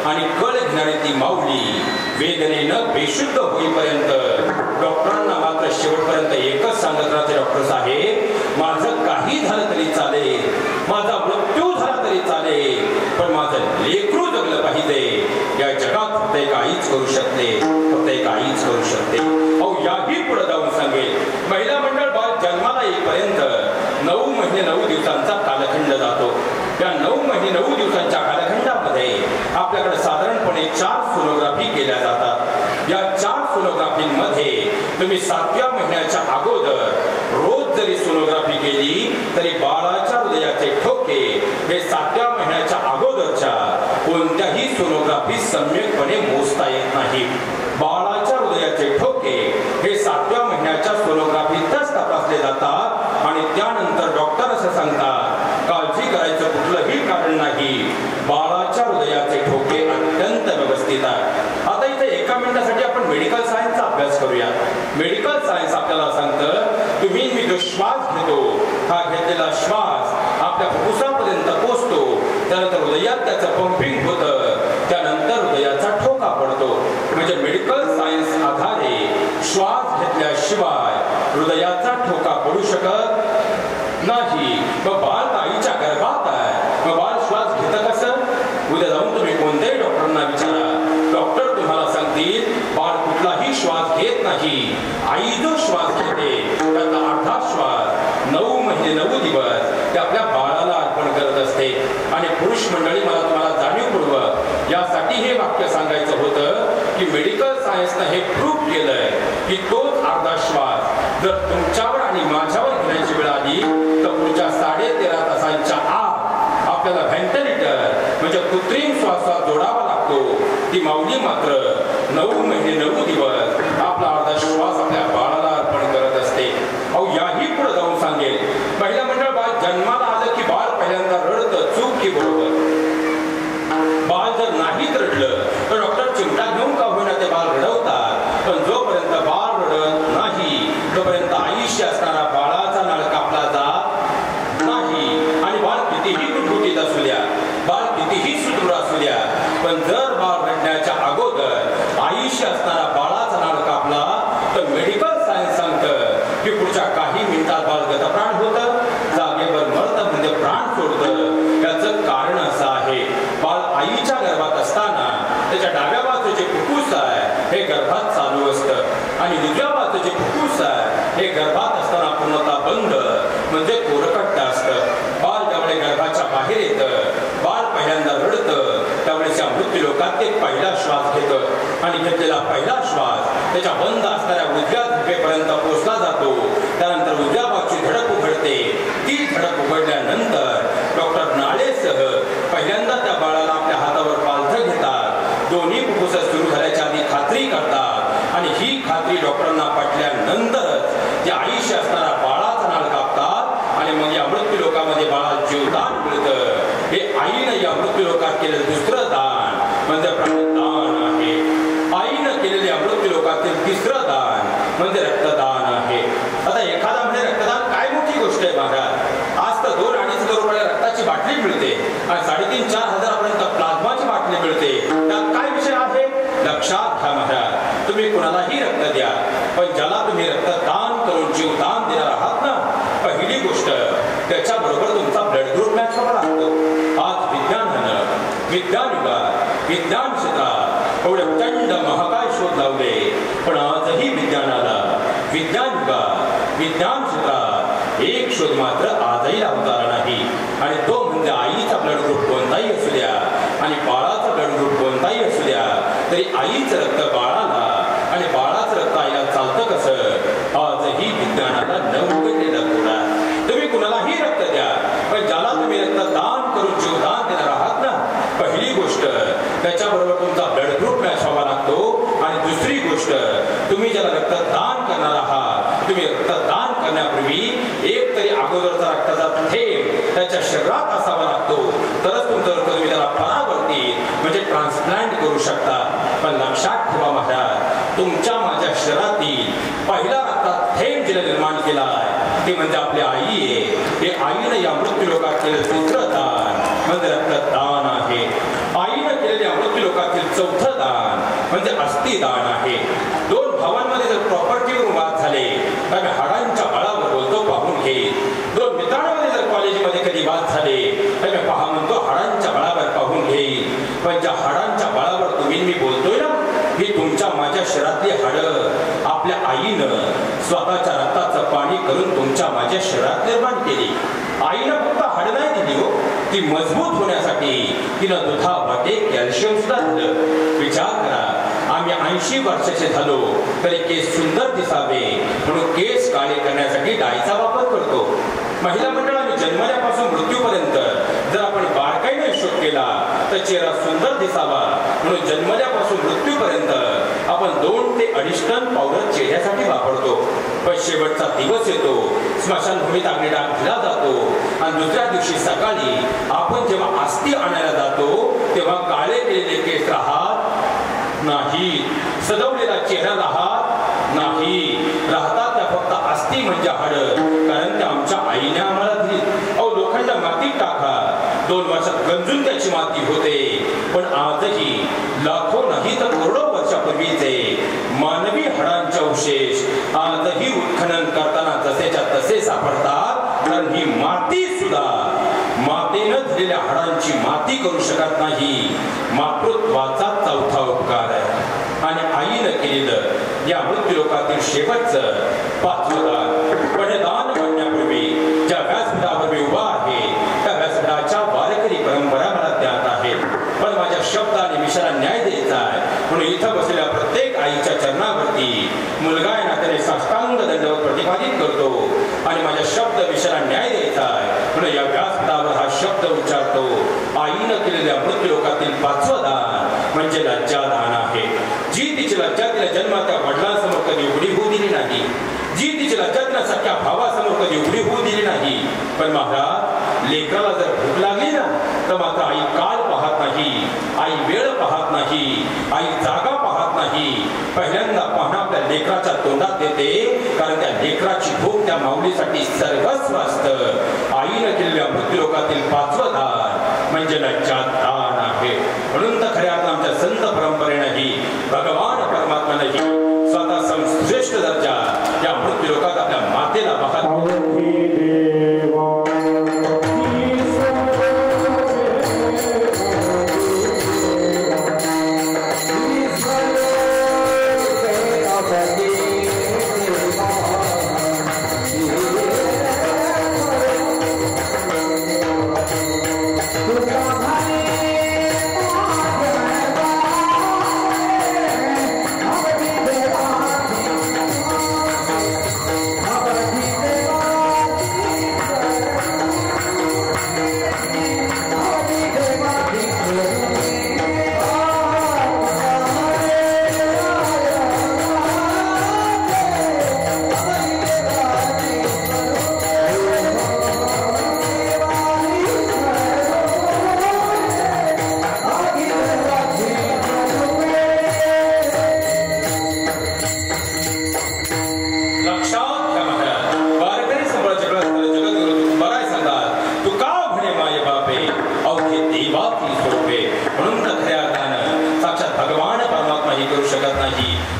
A: आणि कळ घेणारी ती माऊली वेदनेनं बेशुद्ध होईपर्यंत डॉक्टरांना मात्र शेवटपर्यंत एकच सांगत राहते, डॉक्टर साहेब माझं काही झालं तरी चालेल, माझा मृत्यू झाला तरी चालेल, पण माझं लेकरू जगलं पाहिजे. या जगात फक्त एक आईच करू शकते, फक्त एक आईच करू शकते. अहो याही पुढे जाऊन सांगेल, महिला मंडळ बाळ जन्माला येईपर्यंत 9 महिने 9 दिवसांचा कालखंड जातो. या 9 महिने 9 दिवसांच्या कालखंडामध्ये आपल्याकडे साधारणपणे 4 सोनोग्राफी केल्या जातात. या 4 सोनोग्राफींमध्ये तुम्ही 7व्या महिन्याच्या अगोदर रोज जरी सोनोग्राफी केली तरी बाळाच्या हृदयाचे ठोके हे 7व्या महिन्याच्या अगोदरच्या कोणत्याही सोनोग्राफी सम्यकपणे मोजता येत नाही. बाळाच्या हृदयाचे ठोके हे 7व्या महिन्याच्या सोनोग्राफीतच तपासले जातात आणि त्यानंतर डॉक्टर असं सांगतात काळजी करायचं कुठलंही कारण नाही, बाळाच्या हृदयाचे ठोके अत्यंत व्यवस्थित आहे. आता इथे एका मिनिटासाठी आपण मेडिकल सायन्सचा अभ्यास करूया. मेडिकल सायन्स आपल्याला सांगतं तुम्ही मी जो श्वास घेतो हा घेतलेला श्वास आपल्या फुफ्फुसापर्यंत पोहोचतो, त्यानंतर हृदयात त्याचं पंपिंग होतं, त्यानंतर हृदयाचा ठोका पडतो. म्हणजे मेडिकल सायन्स आधारे श्वास घेतल्याशिवाय हृदयाचा ठोका पडू शकत नाही. मग बाळ आईच्या गर्भात आहे, मग बाळ श्वास घेतं कसं? उद्या जाऊन तुम्ही कोणत्याही डॉक्टरांना विचारा, डॉक्टर तुम्हाला सांगतील बाळ कुठलाही श्वास घेत नाही. आई जो श्वास घेते त्याचा अर्धा श्वास 9 महिने 9 दिवस ते आपल्या बाळाला अर्पण करत असते. आणि पुरुष मंडळी मला तुम्हाला जाणीवपूर्वक यासाठी हे वाक्य सांगायचं होतं की मेडिकल सायन्सनं हे प्रूव्ह केलंय की तोच अर्धा श्वास जर तुमच्यावर आणि माझ्यावर घेण्याची वेळ आली तर पुढच्या 13.5 तासांच्या आत आपल्याला व्हेंटिलेटर म्हणजे कृत्रिम श्वासात जोडावा लागतो. ती माऊली मात्र 9 महिने 9 दिवस आपला अर्धा श्वास आपल्या बाळाला अर्पण करत असते. अहो याही पुढे जाऊन सांगेल महिला मंडळ बाळ जन्माला आलं की बाळ पहिल्यांदा रडतं, चूक की बरोबर? बाळ जर नाहीच रडलं तर डॉक्टर चिमटा घेऊन का होईना ते बाळ रडवतात, पण जोपर्यंत बाळ रडत नाही तोपर्यंत आयुष्य असणारा बाळाचा नाळ कापला जात नाही. आणि बाळ कितीही गुटगुटीत असू द्या, बाळ कितीही सुदृढ असू द्या, पण जर बाळ रडण्याच्या अगोदर आयुष्य असणारा बाळाचा नाळ कापला तर मेडिकल सायन्स सांगतं की पुढच्या काही मिनिटात बाळ गतप्राण होतं, जागेवर मरतं, म्हणजे प्राण सोडतं. याचं कारण असं आहे, बाळ आईच्या गर्भात असताना त्याच्या डाव्या बाजूचे फुफ्फुस आहे हे गर्भात चालू असतं आणि उजव्या बाजूचे फुफ्फुस आहे हे गर्भात असताना पूर्णतः बंद, म्हणजे कोरकट्ट असतं. बाळ ज्यावेळी गर्भाच्या बाहेर येतं, बाळ पहिल्यांदा रडतं, त्यावेळेस या मृत्यू लोकात ते पहिला श्वास घेतं आणि घेतलेला पहिला श्वास त्याच्या बंद असणाऱ्या उजव्या झोपेपर्यंत पोहोचला जातो. त्यानंतर उजव्या बाजूची धडक उघडते. ती धडक उघडल्यानंतर डॉक्टर नाळेसह पहिल्यांदा त्या बाळाला आपल्या हातावर पालथं घेतात, दोन्ही फुफ्फुस सुरू झाल्याच्या आधी खात्री करतात आणि ही खात्री डॉक्टरांना पटल्यानंतरच त्या आयुष्य असणारा बाळाचा नाळ कापतात आणि मग या मृत्यू लोकांमध्ये बाळाला जीवदान मिळतं. हे आईनं या मृत्यू लोकात केलेलं दुसरं दान म्हणजे प्राणदान आहे. आईनं केलेल्या मृत्यू लोकातील तिसरं दान म्हणजे रक्तदान आहे. आता एखादा म्हणजे रक्तदान काय मोठी गोष्ट आहे महाराज? आज तर 2-2.5 रुपये रक्ताची बाटली मिळते आणि 3,500-4 हजारापर्यंत प्लाझ्माची बाटली मिळते. त्यात काय विषय आहे? लक्षात घ्या महाराज, तुम्ही कुणालाही रक्त द्या, पण ज्याला तुम्ही रक्तदान करून जीवदान देणार आहात ना, पहिली गोष्ट त्याच्याबरोबर तुमचा ब्लड ग्रुप मॅच व्हावा लागतो. आज विज्ञानानं विज्ञान युगात विज्ञान क्षेत्रात एवढे प्रचंड महाकाय शोध लावले, पण आजही विज्ञानाला विज्ञान युगात विज्ञान क्षेत्रात एक शोध मात्र आजही लावता आला नाही आणि तो म्हणजे आईचा ब्लड ग्रुप कोणताही असू द्या आणि बाळाचा ब्लड ग्रुप कोणताही असू द्या, तरी आईचं रक्त बाळाला आणि बाळाचं रक्त आईला चालतं कसं? आजही विज्ञानाला न उघडलेला पुरा. तुम्ही कुणालाही रक्त द्या, पण ज्याला तुम्ही रक्तदान करून जीवदान देणार आहात ना, पहिली गोष्ट त्याच्याबरोबर तुमचा ब्लड ग्रुप मॅच व्हावा लागतो आणि दुसरी गोष्ट तुम्ही ज्याला रक्तदान करणार आहात, तुम्ही रक्तदान करण्यापूर्वी एक तरी अगोदरचा रक्ताचा थेंब त्याच्या शरीरात असावा लागतो, तरच तुमचं रक्त तुम्ही त्याला परावर्ती म्हणजे ट्रान्सप्लांट करू शकता. पण लक्षात ठेवा महाराज, तुमच्या माझ्या शरीरातील पहिला रक्तात थेंब जिला निर्माण केला आहे ते म्हणजे आपली आई आहे. हे आईनं या मृत्यू लोकात केलेलं तिसरं दान म्हणजे रक्तदान आहे. आईनं केलेल्या मृत्यू लोकातील चौथं दान म्हणजे अस्थिदान आहे. 2 भावांमध्ये जर प्रॉपर्टीवर वाद झाले तर मी हाडांच्या बळावर बोलतो, पाहून घे. 2 मित्रांमध्ये जर कॉलेजमध्ये कधी वाद झाले तर मी पहा म्हणतो, हाडांच्या बळावर पाहून घेईल. पण ज्या हाडांच्या बळावर तुम्ही मी बोलतोय ना, ही तुमच्या माझ्या शरीरातली हाडं आपल्या आईनं स्वतःच्या रक्ताचं पाणी करून तुमच्या माझ्या शरीरात निर्माण केली. आईनं फक्त हाडं नाही दिली हो, ती मजबूत होण्यासाठी तिनं दुधावाटे कॅल्शियम सुद्धा दिलं. विचार करा, आम्ही 80 वर्षाचे झालो तरी केस सुंदर दिसावे म्हणून केस काळे करण्यासाठी डायचा वापर करतो. महिला मंडळाने जन्मल्यापासून मृत्यूपर्यंत जर आपण बारकाईने शोध केला तर चेहरा सुंदर दिसावा म्हणून जन्मल्यापासून मृत्यूपर्यंत आपण 2 ते 2.5 टन पावडर चेहऱ्यासाठी वापरतो. पण शेवटचा दिवस येतो, स्मशानभूमीत अग्निदान दिला जातो आणि दुसऱ्या दिवशी सकाळी आपण जेव्हा अस्थी आणायला जातो तेव्हा काळे केलेले केस राहत नाही, सजवलेला चेहरा राहत नाही, राहतात त्या फक्त अस्थी म्हणजे हाडं, कारण त्या आमच्या आईने आम्हाला दिली. अहो, लोखंड मातीत टाका, 2 वर्षात गंजून त्याची माती होते. पण आजही लाखो नाही तर करोडो वर्षापूर्वीचे मानवी हाडांचे अवशेष आजही उत्खनन करताना जसेच्या तसे सापडतात, कारण ही माती सुद्धा मातेनं दिलेल्या हाडांची माती करू शकत नाही. मातृत्वाचा चौथा उपकार आहे आणि आईनं केलेलं या मृत्यू लोकातील शेवटचं 5वं दान. पण हे दान म्हणण्यापूर्वी ज्या व्यासपीठावर मी उभा आहे त्या व्यासपीठाच्या वारकरी परंपरा मला ज्ञात आहेत, पण माझ्या शब्दाने विषयाला न्याय द्यायचा आहे म्हणून इथं बसलेल्या प्रत्येक आईच्या चरणावरती मुलगा या नात्याने साष्टांग दंडवत प्रतिपादित करतो आणि माझ्या शब्द विषयाला न्याय द्यायचा आहे म्हणून या व्यासपीठावर हा शब्द उच्चारतो. आईनं केलेल्या मृत्यू लोकातील 5वं दान म्हणजे लज्जादान आहे. जी तिची लज्जा तिला जन्मात त्या वडिलांसमोर कधी उघडी होऊ दिली नाही, जी तिच्या लज्जातण्यासारख्या भावासमोर कधी उडी होऊ दिली नाही. पण महाराज, लेकराला जर भूक लागली ना, तर मात्र आई काळ पाहत नाही, आई वेळ पाहत नाही, आई जागा पाहत नाही. पहिल्यांदा पाहणं आपल्या लेकराच्या तोंडात देते, कारण त्या लेकराची भूक त्या माऊलीसाठी सर्वस्व असतं. आईनं केलेल्या मृत्यूलोकातील 5वं दान म्हणजे लज्जादान आहे. म्हणून तर खऱ्या अर्थानं आमच्या संत परंपरेनंही भगवान परमात्म्यानंही स्वतः श्रेष्ठ दर्जा या मृत्यूलोकात आपल्या मातेला पाहत.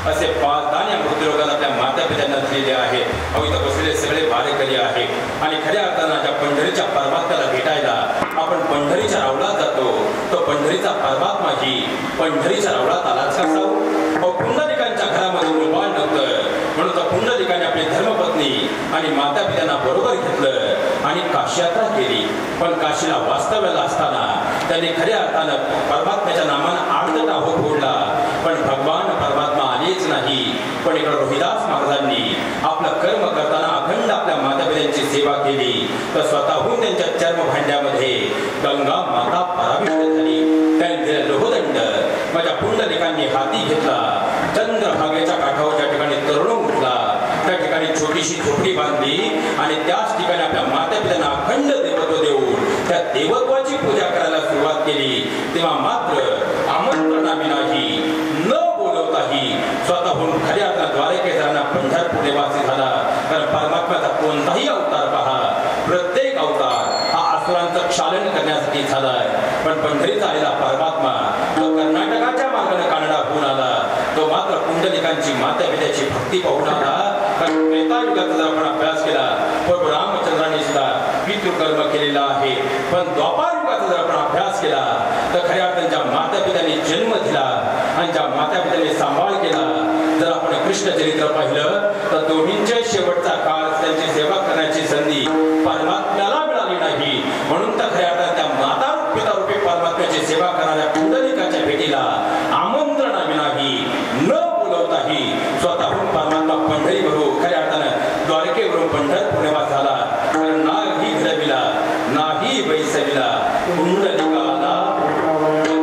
A: असे 5 दान या मृत्यूलोकात आपल्या माता पित्यांना दिलेले आहेत. अहो, इथं बसलेले सगळे वारेकरी आहेत आणि खऱ्या अर्थानं ज्या पंढरीच्या परमात्म्याला भेटायला आपण पंढरीच्या रावळात जातो, तो पंढरीचा परमात्माही पंढरीच्या रावळात आलाच कसा? अहो, पुंडलिकांच्या घरामध्ये मुलबाळ नव्हतं, म्हणून तर पुंडलिकाने आपली धर्मपत्नी आणि माता पित्यांना बरोबर घेतलं आणि काशी यात्रा केली. पण काशीला वास्तव्याला असताना त्यांनी खऱ्या अर्थानं परमात्म्याच्या नामानं आर्दता हो फोडला. पण भगवान परमात्मा आलेच नाही. पण इकडे रोहिदास महाराजांनी आपलं कर्म करताना अखंड आपल्या मातापित्यांची सेवा केली, तर स्वतःहून त्यांच्या चर्म भांड्यामध्ये गंगा माता पराविष्ट झाली. त्यांनी लोहदंड माझ्या पुंडलिकांनी हाती घेतला. चंद्रभागेच्या काठावर ज्या ठिकाणी तरुण उठला, त्या ठिकाणी छोटीशी झोपडी बांधली आणि त्याच ठिकाणी आपल्या मातापित्यांना अखंड देवत्व देऊन त्या देवत्वाची पूजा करायला सुरुवात केली. तेव्हा मात्र आमंत्रणाविनाही न बोलवताही स्वतःहून खऱ्या द्वारकेदारांना पंढरपूर निवासी झाला. कारण परमात्म्याचा कोणताही अवतार पहा, प्रत्येक अवतार हा असुरांचं क्षालन करण्यासाठी झालाय. पण पंढरीचा आलेला परमात्मा तो कर्नाटकाच्या मार्गाने कानडा होऊन आला, तो मात्र पुंडलिकांची माता पित्याची भक्ती पाहून आला. कारण त्रेतायुगाचा जर आपण अभ्यास केला, प्रभू रामचंद्रांनी सुद्धा पितृकर्म केलेला आहे. पण द्वापार युगाचा जर आपण अभ्यास केला, तर खऱ्या त्यांच्या माता पित्यांनी जन्म दिला आणि ज्या माता पित्यांनी सांभाळ केला. जर आपण कृष्ण चरित्र पाहिलं, तर दोन्हींचे शेवटचा काळ त्यांची सेवा करण्याची संधी परमात्म्याला मिळाली नाही. म्हणून तर खऱ्या त्या माता पिता रूपी परमात्म्याची सेवा करणाऱ्या पुंडलिकाच्या भेटीला आमंत्रणाविनाही न बोलवताही स्वतःहून परमात्मा पंढरीवरून खऱ्या अर्थानं द्वारकेवरून पंढरपूर निवास झाला. कारण नाही घडविला नाही बैसविला पुंडलिकाला.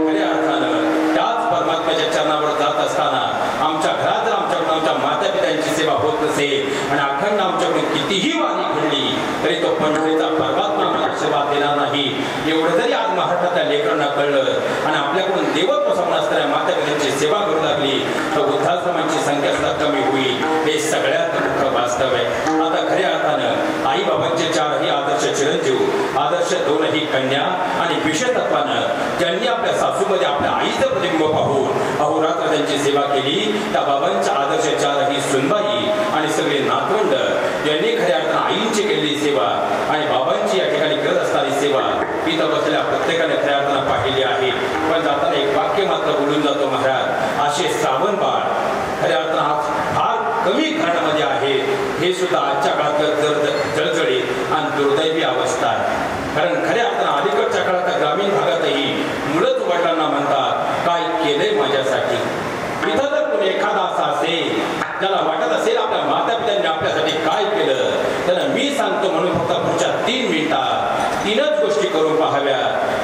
A: खऱ्या अर्थानं त्याच परमात्म्याच्या चरणावर जात असताना आमच्या घरात जर आमच्याकडून आमच्या माता पित्यांची सेवा होत नसेल आणि अखंड आमच्याकडून कितीही वारी घडली, तरी तो पंढरीचा परमात्मा आम्हाला आशीर्वाद देणार नाही. एवढं जरी आज महाराष्ट्रातल्या लेकरांना कळलं आणि आपल्याकडून देवत्व समान असणाऱ्या माता पित्यांची सेवा करू लागली, तर वृद्धाश्रमांची संख्या सुद्धा कमी होईल. हे सगळ्यात मोठं वास्तव आहे. आता खऱ्या अर्थानं आई बाबांचे 4ही आदर्श चिरंजीव, आदर्श 2ही कन्या आणि विशेषत्वानं ज्यांनी आपल्या सासूमध्ये आपल्या आईचं प्रतिबिंब पाहून अहोरात्र त्यांची सेवा केली, त्या बाबांच्या आदर्श 4ही सुनबाई आणि सगळे नातवंड यांनी खऱ्या अर्थानं आईंची केलेली सेवा आणि बाबांची या ठिकाणी करत असणारी सेवा इथं बसलेल्या प्रत्येकाने खऱ्या अर्थानं पाहिली आहे. पण जाताना एक वाक्य मात्र बोलून जातो महाराज, असे श्रावण बाळ खऱ्या अर्थानं फार कमी घराण्यामध्ये आहे. हे सुद्धा आजच्या काळात जळजळीत आणि दुर्दैवी अवस्था आहे. कारण खऱ्या अर्थानं अलीकडच्या काळात ग्रामीण भागातही मुलंच वडिलांना म्हणतात, काय केलंय माझ्यासाठी. इथं जर कोणी एखादा असा असेल ज्याला वाटत असेल आपल्या माता पित्यांनी आपल्यासाठी काय केलं, त्याला मी सांगतो म्हणून फक्त पुढच्या 3 मिनिटात 3च गोष्टी करून पाहाव्या.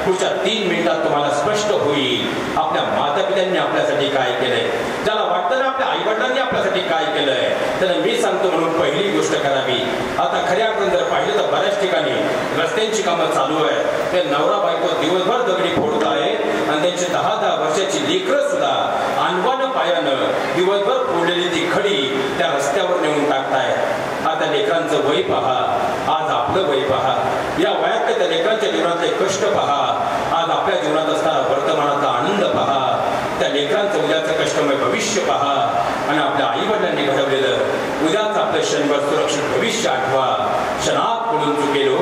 A: पुढच्या 3 मिनिटात तुम्हाला स्पष्ट होईल आपल्या माता पित्यांनी आपल्यासाठी काय केलंय. ज्याला वाटतं ना आपल्या आई वडिलांनी आपल्यासाठी काय केलंय तर मी सांगतो म्हणून पहिली गोष्ट करावी. आता खऱ्या अर्थाने जर पाहिलं तर बऱ्याच ठिकाणी रस्त्यांची कामं चालू आहे. ते नवरा बायको दिवसभर दगडी फोडत आहे आणि त्यांची 10-10 वर्षाची लेकरं सुद्धा अनवानं पायानं दिवसभर फोडलेली ती खडी त्या रस्त्यावर नेऊन टाकताय. आता लेकरांचं वय पहा, आज आपलं वय पहा, या वयात त्या लेकरांच्या जीवनातले कष्ट पहा, आज आपल्या जीवनात असणारा वर्तमानाचा आनंद पहा, त्या लेकरांचं उद्याचं कष्टमय भविष्य पहा आणि आपल्या आई वडिलांनी घडवलेलं उद्याचं आपलं क्षणभर सुरक्षित भविष्य आठवा. क्षणात पडून चुकेलो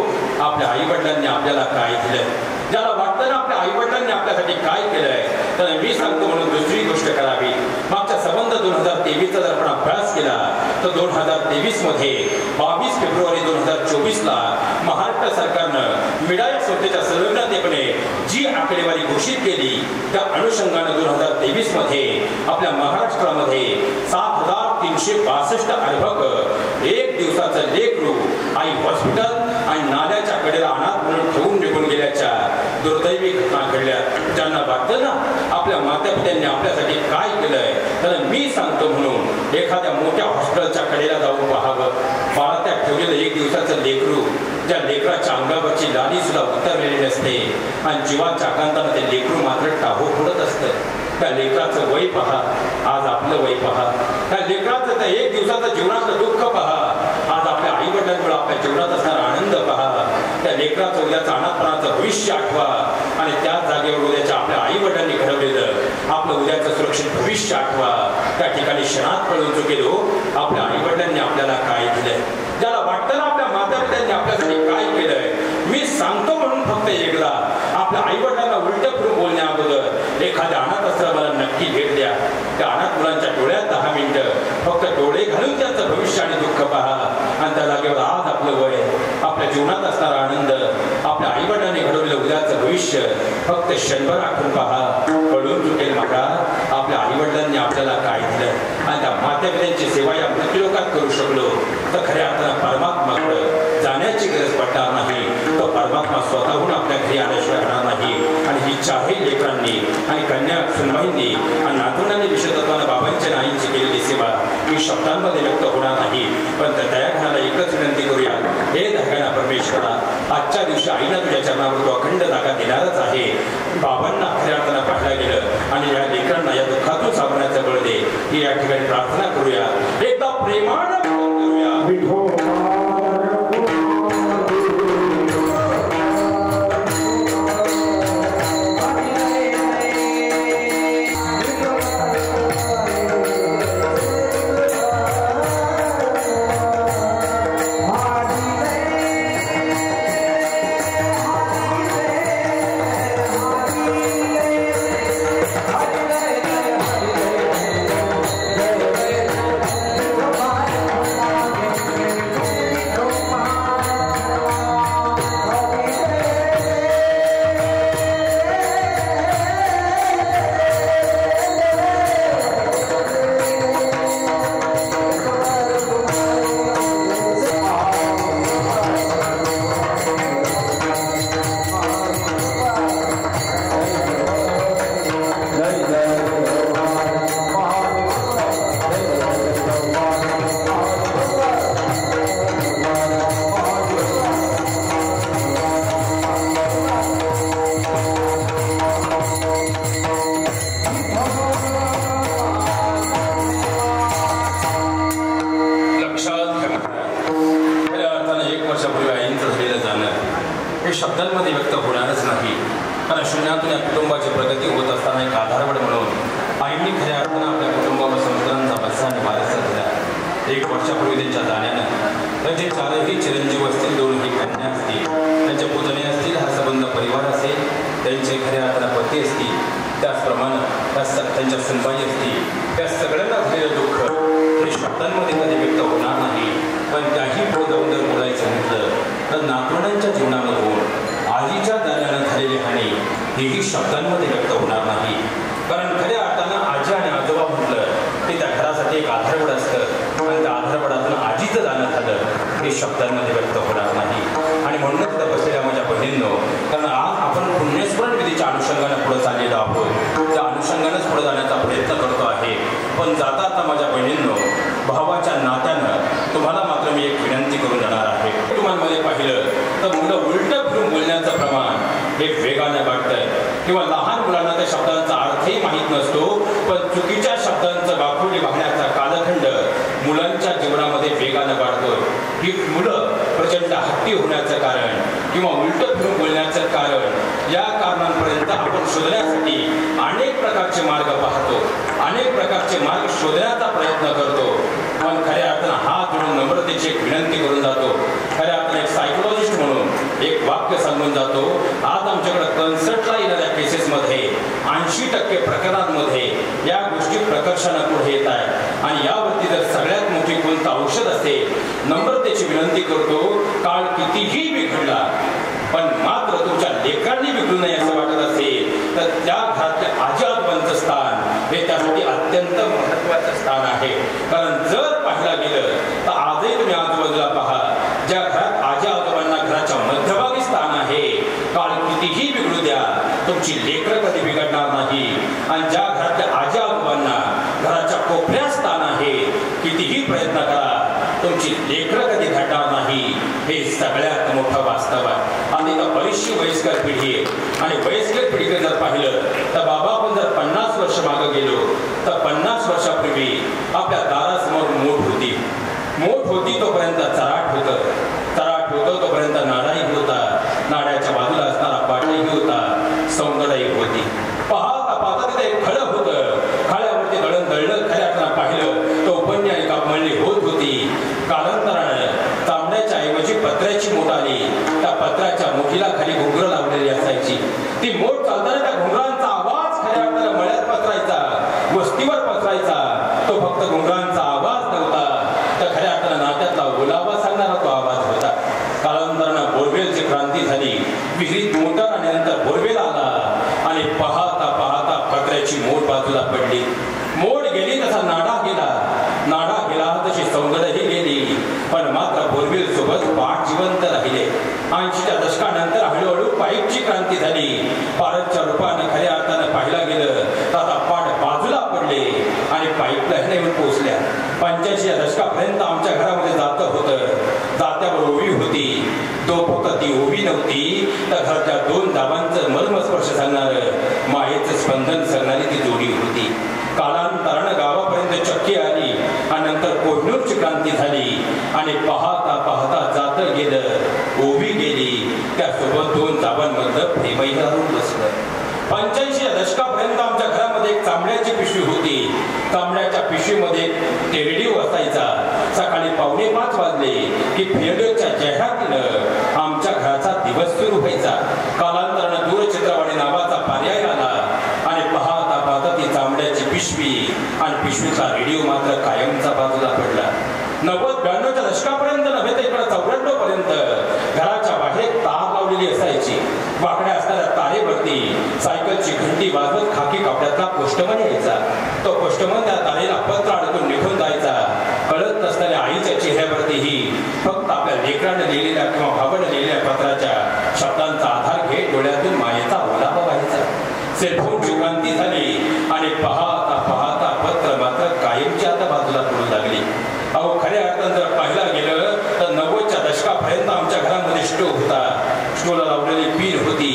A: आपल्या आई वडिलांनी आपल्याला काय दिलं. ज्याला वाटतं ना आपल्या आई वडिलांनी आपल्यासाठी काय केलंय तर मी सांगतो म्हणून दुसरी गोष्ट करावी. मागच्या संबंध 2023चा जर आपण अभ्यास केला तर 2023 मध्ये 22 फेब्रुवारी 2024ला महाराष्ट्र सरकारनं मीडिया संस्थेच्या संलग्नतेपणे जी आकडेवारी घोषित केली त्या अनुषंगानं 2023 मध्ये आपल्या महाराष्ट्रामध्ये 7,362 अर्भक एक दिवसाचं लेकरू आई हॉस्पिटल आणि नाल्याच्या कडेला अनाथ म्हणून ठेवून निघून गेल्याच्या दुर्दैवी घटना घडल्या. ज्यांना वाटतं ना आपल्या माता पित्यांनी आपल्यासाठी काय केलंय तर मी सांगतो म्हणून एखाद्या मोठ्या हॉस्पिटलच्या कडेला जाऊन पाहावं. पाळत्यात ठेवलेलं एक दिवसाचं लेकरू, ज्या लेकराच्या अंगावरची लाली सुद्धा उतरलेली नसते आणि जीवाच्या आकांतानं ते लेकरू मात्र टाहो फोडत असतं. त्या लेकराचं वय पहा, आज आपलं वय पहा. त्या लेकराचं त्या एक दिवसाचं जीवनाचं दुःख पहा, आज आपल्या आई वडिलांमुळे आपल्या जीवनात असणारा आनंद पहा. त्या लेकराचं उद्याचं अनाथपणाचं भविष्य आठवा आणि त्याच जागेवर उद्याच्या आपल्या आई वडिलांनी घडवलेलं आपलं उद्याचं सुरक्षित भविष्य आठवा. त्या ठिकाणी क्षणात पळून चुकेलो आपल्या आई वडिलांनी आपल्याला काय दिलंय. ज्याला वाटतं ना आपल्या माता पित्यांनी आपल्यासाठी काय केलंय मी सांगतो म्हणून फक्त एकदा आपल्या आई वडिलांना उलट फिरून बोलण्या अगोदर एखाद्या अनाथ आश्रमाला नक्की भेट द्या. त्या अनाथ मुलांच्या डोळ्यात 10 मिनिटं फक्त डोळे घालून त्यांचं भविष्य आणि दुःख पहा आणि त्या जागेवर आज आपलं वय, आपल्या जीवनात असणारा आनंद, आपल्या आई वडिलांनी घडवलेलं उद्याचं भविष्य फक्त क्षणभर आठवून पहा. कळून चुकेल मागा आपल्या आई वडिलांनी आपल्याला काय दिलं आणि त्या माता पित्यांची सेवा या मृत्यूलोकात करू शकलो तर खऱ्या अर्थानं परमात्माकडे जाण्याची गरज पडणार नाही. तो परमात्मा स्वतःहून आपल्या घरी आल्याशिवाय राहणार नाही आणि ही चारही लेकरांनी आणि कन्या सुनबाईंनी आणि नातूंनी विशेषत्वानं बाबांच्या आईंची केलेली सेवा ही शब्दांमध्ये व्यक्त होणार नाही. पण त्या दयाघनाला एकच विनंती करूया, हे दयाघना परमेश्वरा, आजच्या दिवशी आईना तुझ्या चरणावर तो अखंड जागा देणारच आहे. बाबांना खऱ्या अर्थानं पाहिलं गेलं आणि या लेकरांना या दुःखातून सावरण्याचं बळ दे ही या ठिकाणी प्रार्थना करूया. एकदा प्रेमानं करूया. शब्दांमध्ये व्यक्त होणारच नाही. कारण शून्यातून या कुटुंबाची प्रगती होत असताना एक आधारवड म्हणून आईंनी खऱ्या अर्थानं आपल्या कुटुंबावर संस्कारांचा बस्सा आणि वारसा दिला. 1 वर्षापूर्वी त्यांच्या जाण्यानं त्यांचे 4ही चिरंजीव असतील, 2ही कन्या असतील, त्यांचे पुतणे असतील, हा संबंध परिवार असेल, त्यांचे खऱ्या अर्थानं पती असतील, त्याचप्रमाणे त्यांच्या सुनबाई असतील, त्या सगळ्यांना झालेलं दुःख हे शब्दांमध्ये कधी व्यक्त होणार नाही. पण त्याही पुढे जाऊन जर बोलायचं म्हटलं तर नातवंडांच्या जीवनामधून आजीच्या जाण्यानं झालेली हानी हेही शब्दांमध्ये व्यक्त होणार नाही. कारण खऱ्या अर्थानं आजी आणि आजोबा म्हटलं की त्या घरासाठी एक आधारवड असतं आणि त्या आधारवडातून आजीचं जाणं झालं हे शब्दांमध्ये व्यक्त होणार नाही. आणि म्हणूनच तर बसलेल्या माझ्या बहिणींनो, कारण आज आपण पुण्यस्मरण विधीच्या अनुषंगानं पुढे चाललेलो आहोत, त्या अनुषंगानंच पुढे जाण्याचा प्रयत्न करतो आहे. पण जाता शब्दांचं प्रमाण हे वेगाने वाढतंय किंवा लहान मुलांना त्या शब्दांचा अर्थही माहीत नसतो, पण चुकीच्या शब्दांचं वापरून वागण्याचा कालखंड मुलांच्या जीवनामध्ये वेगाने वाढतोय. ही मुलं प्रचंड हट्टी होण्याचं कारण किंवा उलट फिरून बोलण्याचं कारण या कारणांपर्यंत आपण शोधण्यासाठी अनेक प्रकारचे मार्ग पाहतो, अनेक प्रकारचे मार्ग शोधण्याचा प्रयत्न करतो. पण खऱ्या अर्थानं हात जोडून नम्रतेची एक विनंती करून जातो. खऱ्या अर्थानं एक सायकोलॉजिस्ट म्हणून एक वाक्य सांगून जातो. आज आमच्याकडे कन्सल्टला येणाऱ्या केसेसमध्ये 80% प्रकरणांमध्ये या गोष्टी प्रकर्षानं पुढे येत आहेत आणि यावरती जर सगळ्यात मोठी कोणतं औषध असेल, नम्रतेची विनंती करतो. काळ कितीही बिघडला पण मात्र तुमच्या लेकरांनी बिघडू नये असं वाटत असेल तर त्या घरातल्या आजी आजोबांचं स्थान हे त्यासाठी अत्यंत महत्वाचं स्थान आहे. कारण जर पाहिलं गेलं तर आजही तुम्ही आजूबाजूला पहा, ज्या घरात आजी आजोबांना घराच्या मध्यभागी स्थान आहे, काळ कितीही बिघडू द्या तुमची लेकरं कधी बिघडणार नाही. आणि ज्या घरातल्या आजी आजोबांना घराच्या कोपऱ्यात स्थान आहे, कितीही प्रयत्न करा तुमची लेकरं कधी घडणार नाही. हे सगळ्यात मोठं वास्तव आहे. आणि बरीचशी वयस्कर पिढी आहे आणि वयस्कर पिढीकडे जर पाहिलं तर बाबा आपण जर 50 वर्ष मागे गेलो तर 50 वर्षापूर्वी आपल्या दारासमोर मोठ होती तोपर्यंत चराट होतं तोपर्यंत नाडाही होता, नाड्याच्या बाजूला असणारा पाटाही होता, सौंदर्यही होती. पाहता तिथे एक खळं होतं, खळ्यावरती दळण दळलं. खऱ्या अर्थानं पाहिलं तो उपन्य आणि कापमळणी होत होती. कालांतरानं तांबड्याच्या ऐवजी पत्र्याची मूठ आली. त्या पत्र्याच्या मुठीला खाली घुंगरं लावलेली असायची. ती मूठ चालताना त्या घुंगरांचा आवाज खऱ्या अर्थानं मळ्यात पसरायचा, वस्तीवर पसरायचा. तो फक्त घुंगरांचा आवाज नव्हता तर खऱ्या अर्थानं नात्यातला ओलावा सांगणारा तो आवाज होता. कालांतरानं बोरवेलची क्रांती झाली. विहिरीत मोटर आणि नंतर बोरवेल आला आणि पाहता पत्र्याची मूठ बाजूला पडली. मोड गेली तसा नाडा गेला तशी सौंदर्यही गेली. पण मात्र बोरवेल सोबत पाठ जिवंत राहिले. 80च्या दशकानंतर हळूहळू पाईपची क्रांती झाली. पारदच्या रूपाने खऱ्या अर्थानं पाहिला गेलं तर आता पाठ बाजूला पडले आणि पाईपलाईन येऊन पोहोचल्या. 85च्या दशकापर्यंत आमच्या घरामध्ये जातं होतं, जात्यावर ओवी होती. तो फक्त ती ओवी नव्हती तर घरच्या 2 दाबांचं मर्मस्पर्श सांगणारं मायेचं स्पंदन सांगणारी ती जोडी होती. कालांतरानं गावापर्यंत चक्की आली आणि नंतर कोहिनूरची क्रांती झाली आणि पाहता जातं गेलं, ओवी गेली. त्यासोबत 2 दाबांमधलं प्रेमही हरवून बसलं. 85च्या दशकापर्यंत आमच्या घरामध्ये एक तांबड्याची पिशवी होती. तांबड्याच्या पिशवीमध्ये रेडिओ असायचा. सकाळी 4:45 वाजले की रेडिओच्या जाहिरातीनं आमच्या घराचा दिवस सुरू व्हायचा. कालांतरानं दूरचित्रवाणी नावाचा पर्याय आला आणि पाहता ती तांबड्याची पिशवी आणि पिशवीचा रेडिओ मात्र कायमचा बाजूला पडला. 90-92च्या दशकापर्यंत नव्हे तर 94 पर्यंत घराच्या बाहेर तार लावलेली असायची. वाकड्या असणाऱ्या तारेवरती सायकलची घंटी वाजवत खाकी कपड्यातला पोस्टमन यायचा. तो पोस्टमन त्या तारेला पत्र अडकून निघून जायचा. कळत नसणाऱ्या आईच्या चेहऱ्यावरतीही फक्त आपल्या लेकरानं लिहिलेल्या किंवा भावानं लिहिलेल्या पत्राच्या शब्दांचा आधार घेत डोळ्यातून मायेचा ओलावा व्हायचा. सेलफोनची क्रांती झाली आणि पाहता पत्र मात्र कायमची आता बाजूला पडू लागली. अहो खऱ्या अर्थानं जर पाहिला गेलं तर 90च्या दशकापर्यंत आमच्या घरामध्ये स्टोव्ह होता. स्टोव्हला लावलेली पीन होती.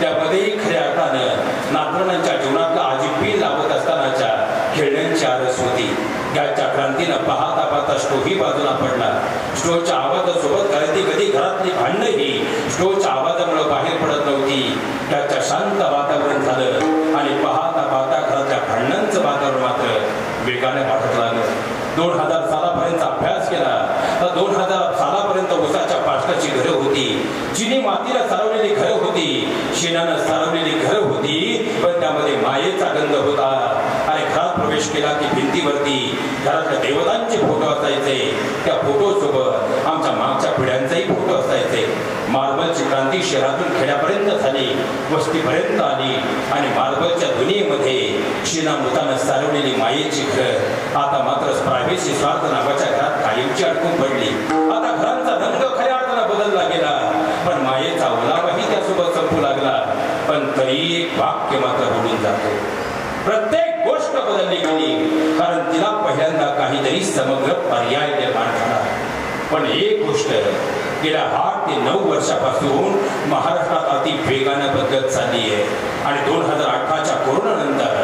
A: त्यामध्येही खऱ्या अर्थानं नातवंडांच्या जीवनातला आजी पीन लावत असतानाच्या खेळण्यांची आरस होती. गॅसच्या क्रांतीनं पाहता स्टोव्हही बाजूला पडला. स्टोव्हच्या आवाजासोबत कधी घरातली भांडणही स्टोव्हच्या आवाजामुळे बाहेर पडत नव्हती. त्याच्या शांत वातावरण झालं आणि पाहता घरातल्या भांडणांचं वातावरण मात्र वेगाने वाढत लागलं. 2000 सालापर्यंत अभ्यास केला तर 2000 सालापर्यंत उसाच्या पाष्टाची घरं होती, चिनी मातीला सारवलेली घरं होती, शेणानं सारवलेली घरं होती. पण त्यामध्ये मायेचा गंध होता. आणि घरात प्रवेश केला की भिंतीवरती घरातल्या देवतांचे फोटो असायचे. त्या फोटो सोबत आमच्या मागच्या पिढ्यांचाही फोटो असायचे. मार्बलची क्रांती शहरातून खेड्यापर्यंत झाली, वस्तीपर्यंत आली आणि मार्बलच्या दुनियेमध्ये शेणामृतानं सारवलेली मायेची घर आता मात्र प्रायव्हेसी स्वार्थ नावाच्या घरात कायमची अडकून पडली. आता घरांचा रंग खऱ्या अर्थानं बदलला गेला पण मायेचा ओलावाही त्यासोबत संपू लागला. पण तरी एक वाक्य मात्र बोलून जातो. प्रत्येक गोष्ट बदलली गेली कारण तिला पहिल्यांदा काहीतरी समग्र पर्याय निर्माण झाला. पण एक गोष्ट गेल्या 8 ते 9 वर्षापासून महाराष्ट्रात अति वेगाने बदलत चालली आहे आणि 2018च्या कोरोनानंतर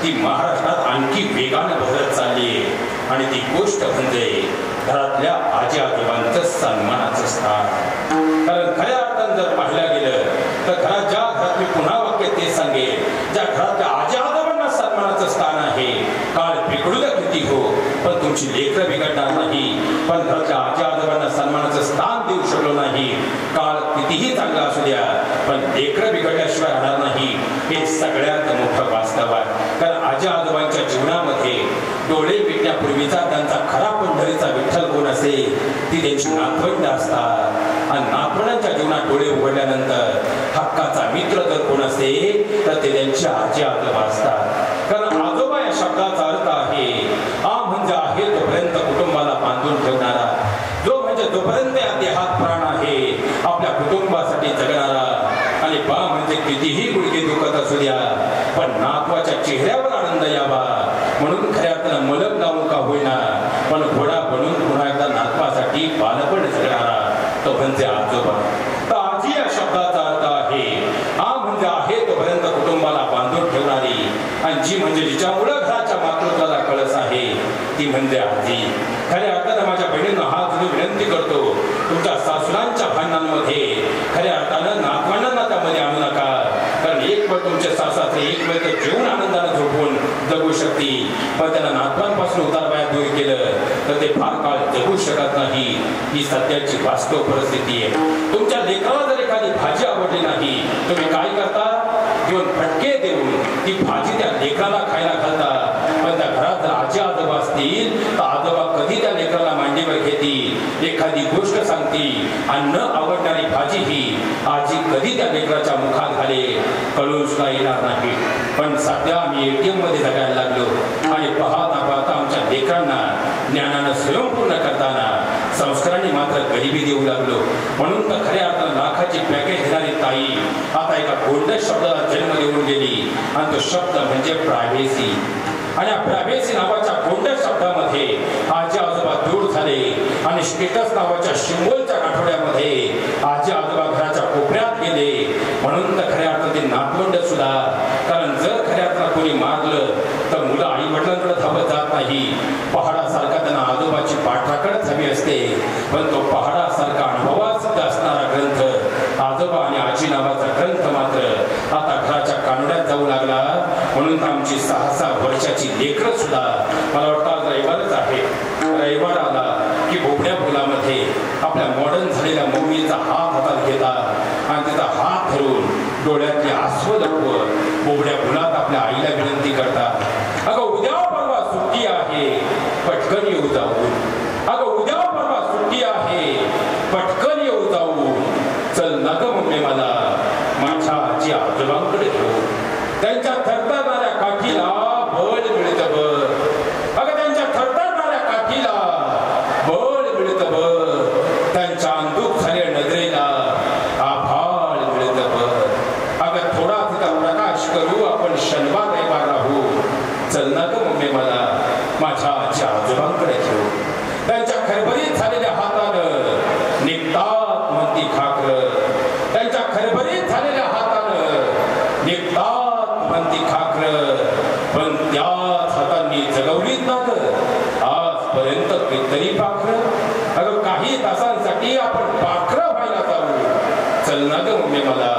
A: ती महाराष्ट्रात आणखी वेगाने बदलत चालली आहे आणि ती गोष्ट म्हणजे घरातल्या आजी आजोबांचं सन्मानाचं स्थान. कारण खऱ्या अर्थानं जर पाहिलं गेलं तर ज्या घरात मी पुन्हा वाक्य ते सांगेल, ज्या घरातल्या आजी आजोबांना सन्मानाचं स्थान आहे, काळ बिघडू द्या किती हो पण तुमची लेकरं बिघडणार नाही. पण घरातल्या आजी आजोबांना सन्मानाचं स्थान देऊ शकलो नाही, काळ कितीही चांगला असू द्या पण लेकरं बिघडल्याशिवाय राहणार नाही, हे सगळ्यात मोठं वास्तव आहे. कारण आजी आजोबांच्या जीवनामध्ये डोळे मिटण्यापूर्वीचा त्यांचा खरा पंढरीचा विठ्ठल कोण असेल, ती त्यांची नातवंड असतात आणि नातवंडांच्या जीवनात डोळे उघडल्यानंतर हक्काचा मित्र जर कोण असेल तर ते त्यांचे आजी आजोबा असतात. कारण आजोबा या शब्दाचा अर्थ आहे आ म्हणजे आहे तोपर्यंत कुटुंबाला बांधून ठेवणारा, जो म्हणजे जोपर्यंत या देहात प्राण आहे आपल्या कुटुंबासाठी जगणारा, आणि बा म्हणजे कितीही गुडघे दुखत असू द्या पण नातवाच्या चेहऱ्यावर आनंद यावा म्हणून खऱ्यातनं मलक लावून का होईना पण घोडा बनून पुन्हा एकदा नातवासाठी बालपण जगणारा तो म्हणजे आजोबा. तर आजी या शब्दाचा अर्थ आहे आ म्हणजे आहे तोपर्यंत कुटुंबाला बांधून ठेवणारी, आणि जी म्हणजे जिच्यामुळं घराच्या मातृत्वाला कळस आहे ती म्हणजे आजी. खऱ्या अर्थानं माझ्या बहिणींना हात जोडून विनंती करतो, तुमच्या सासूलांच्या भांडणांमध्ये खऱ्या अर्थानं नातवांना त्यामध्ये आणू नका. कारण एक वेळ तुमचे सासरे एक वेळ तर जेवून आनंदानं झोपून जगू शकते, पण त्यांना नातवांपासून उतारवयात दूर केलं तर ते फार काळ जगू शकत नाही. ही सध्याची वास्तव परिस्थिती आहे. तुमच्या लेकराला जर एखादी भाजी आवडली नाही तुम्ही काय करता, घेऊन फटके देऊन ती भाजी त्या लेकराला खायला घालता. पण त्या घरात जर आजी आजोबा असतील तर आजोबा कधी त्या लेकराला मांडीवर घेतील, एखादी गोष्ट सांगतील आणि न आवडणारी भाजी ही आजी कधी त्या लेकराच्या मुखात घाले कळून सुद्धा येणार नाही. पण सध्या आम्ही ATM मध्ये जगायला लागलो आणि पाहता पाहता आमच्या लेकरांना ज्ञानानं स्वयंपूर्ण करताना संस्कारांनी मात्र गरिबी देऊ लागलो. म्हणून तर खऱ्या अर्थानं लाखाची पॅकेज घेणारी ताई आता एका गोल्डन शब्दाला जन्म देऊन गेली आणि तो शब्द म्हणजे प्रायव्हेसी. आणि या प्रायव्हेसी नावाच्या गोल्डन शब्दामध्ये आजी आजोबा दूर झाले आणि स्टेटस नावाच्या शिंबोलच्या आठवड्यामध्ये आजी आजोबा घराच्या कोपऱ्यात गेले. म्हणून तर खऱ्या अर्थात ते नातवंड सुद्धा, कारण जर खऱ्या अर्थात कोणी मारलं तर मुलं आई वडिलांकडे धावत जात नाही. पहाडासारखा त्यांना आजोबाची पाठराखणच हवी असते, पण तो पहाडासारखा अनुभवात सिद्ध असणारा ग्रंथ आजोबा आणि आजी नावाचा ग्रंथ मात्र आता घराच्या कानड्यात जाऊ लागला. म्हणून आमची 6-6 वर्षाची लेकरं सुद्धा, मला वाटतं आज रविवारच आहे, रविवार आला की बोबड्या फुलामध्ये आपल्या मॉडर्न झालेल्या मम्मीचा हात हातात घेतात आणि तिचा हात धरून डोळ्यातली आसव लपवत बोबड्या फुलात आपल्या आईला विनंती करतात, अगं उद्या परवा सुट्टी आहे पटकन येऊ जाऊ, अगं उद्या परवा सुट्टी आहे पटकन येऊ जाऊ, चल ना ग मम्मी मला माझ्या आजी आजोबांकडे घेऊ. त्यांच्या थरथरणाऱ्या काठीला बळ मिळतं बळ, अगं त्यांच्या थरथरणाऱ्या काठीला बळ मिळतं बळ, त्यांच्या अंधुक झालेल्या नजरेला आभाळ मिळतं बळ, अगं थोडा तिचा प्रकाश करू आपण शनिवार रविवार राहू, चल ना ग मम्मी मला माझ्या आजी आजोबांकडे घेऊ. त्यांच्या खरभरीत झालेल्या हातानं निघतात म्हणती खाकर, त्यांच्या खरभरीत झालेल्या हातानं निघतात म्हणती खाकर, पण त्याच हातांनी जगवलीत ना ग आजपर्यंत कितीतरी पाखरं. अगं काही तासांसाठी आपण पाखरं व्हायला जाऊ, चल ना ग मम्मी मला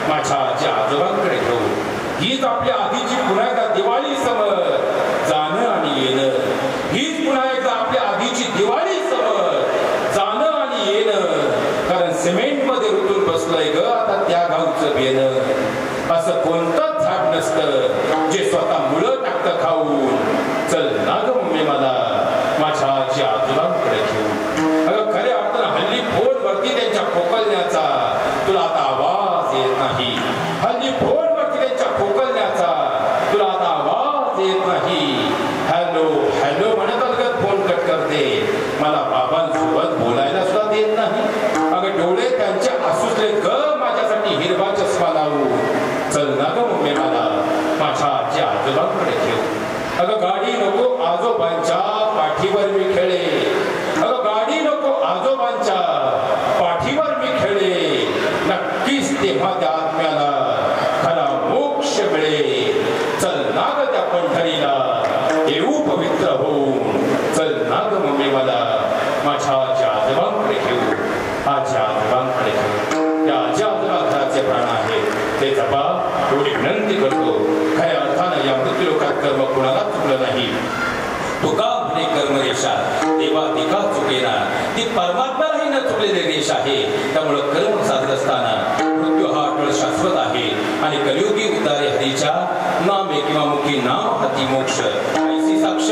A: माझ्या आजी आजोबांकडे घेऊ. हीच आपल्या आधीची पुन्हा एकदा दिवाळी समज जाणं आणि येणं, हीच पुन्हा एकदा आपल्या आधीची दिवाळी समज जाणं आणि येणं. कारण सिमेंट मध्ये रुतून बसलोय ग आता त्या गावचं बेणं. असं कोणतंच झाड नसतं जे स्वतः मुळं टाकतं खाऊन, चल ना ग मम्मी मला माझ्या आजी आजोबांकडे घेऊ. अगं खऱ्या अर्थानं हल्ली फोनवरती त्यांच्या खोकलण्याचा तुला आता आवाज येत नाही, हल्ली फोनवरती त्यांच्या खोकलण्याचा तुला आता आवाज येत नाही. हॅलो हॅलो म्हणत अलगत फोन कट करते, मला बाबांसोबत बोलायला सुद्धा देत नाही. अगं डोळे त्यांचे आसुसले ग माझ्यासाठी हिरवा चष्मा लावू, चल ना ग मम्मी मला माझ्या आजी आजोबांकडे घेऊ. अगं गाडी नको आजोबांच्या पाठीवर मी खेळे, अगं गाडी नको आजोबांच्या पाठीवर मी खेळे, तेव्हा त्या आत्म्याला खरा मोक्ष मिळेल. चल नाग त्या पंढरीला येऊ पवित्र होऊन, चल नाग मम्मी मला माझ्या आजोबांकडे घेऊ, आजी आजोबांकडे घेऊ. त्या आजी आजोबा घराचे प्राण आहेत ते जपा एवढी विनंती करतो. खऱ्या अर्थानं या मृत्यू लोकात कर्म कुणालाच चुकलं नाही. तुका म्हणे कर्मरेषा देवा तिका चुकेना, ती परमात्म्यालाही न चुकलेली रेष आहे. त्यामुळं कर्म साधत असताना मृत्यू हा अटळ शाश्वत आहे आणि कलियुगी उद्धारे हरीच्या नामे किंवा मुखी नाम हाती मोक्ष ऐसी साक्ष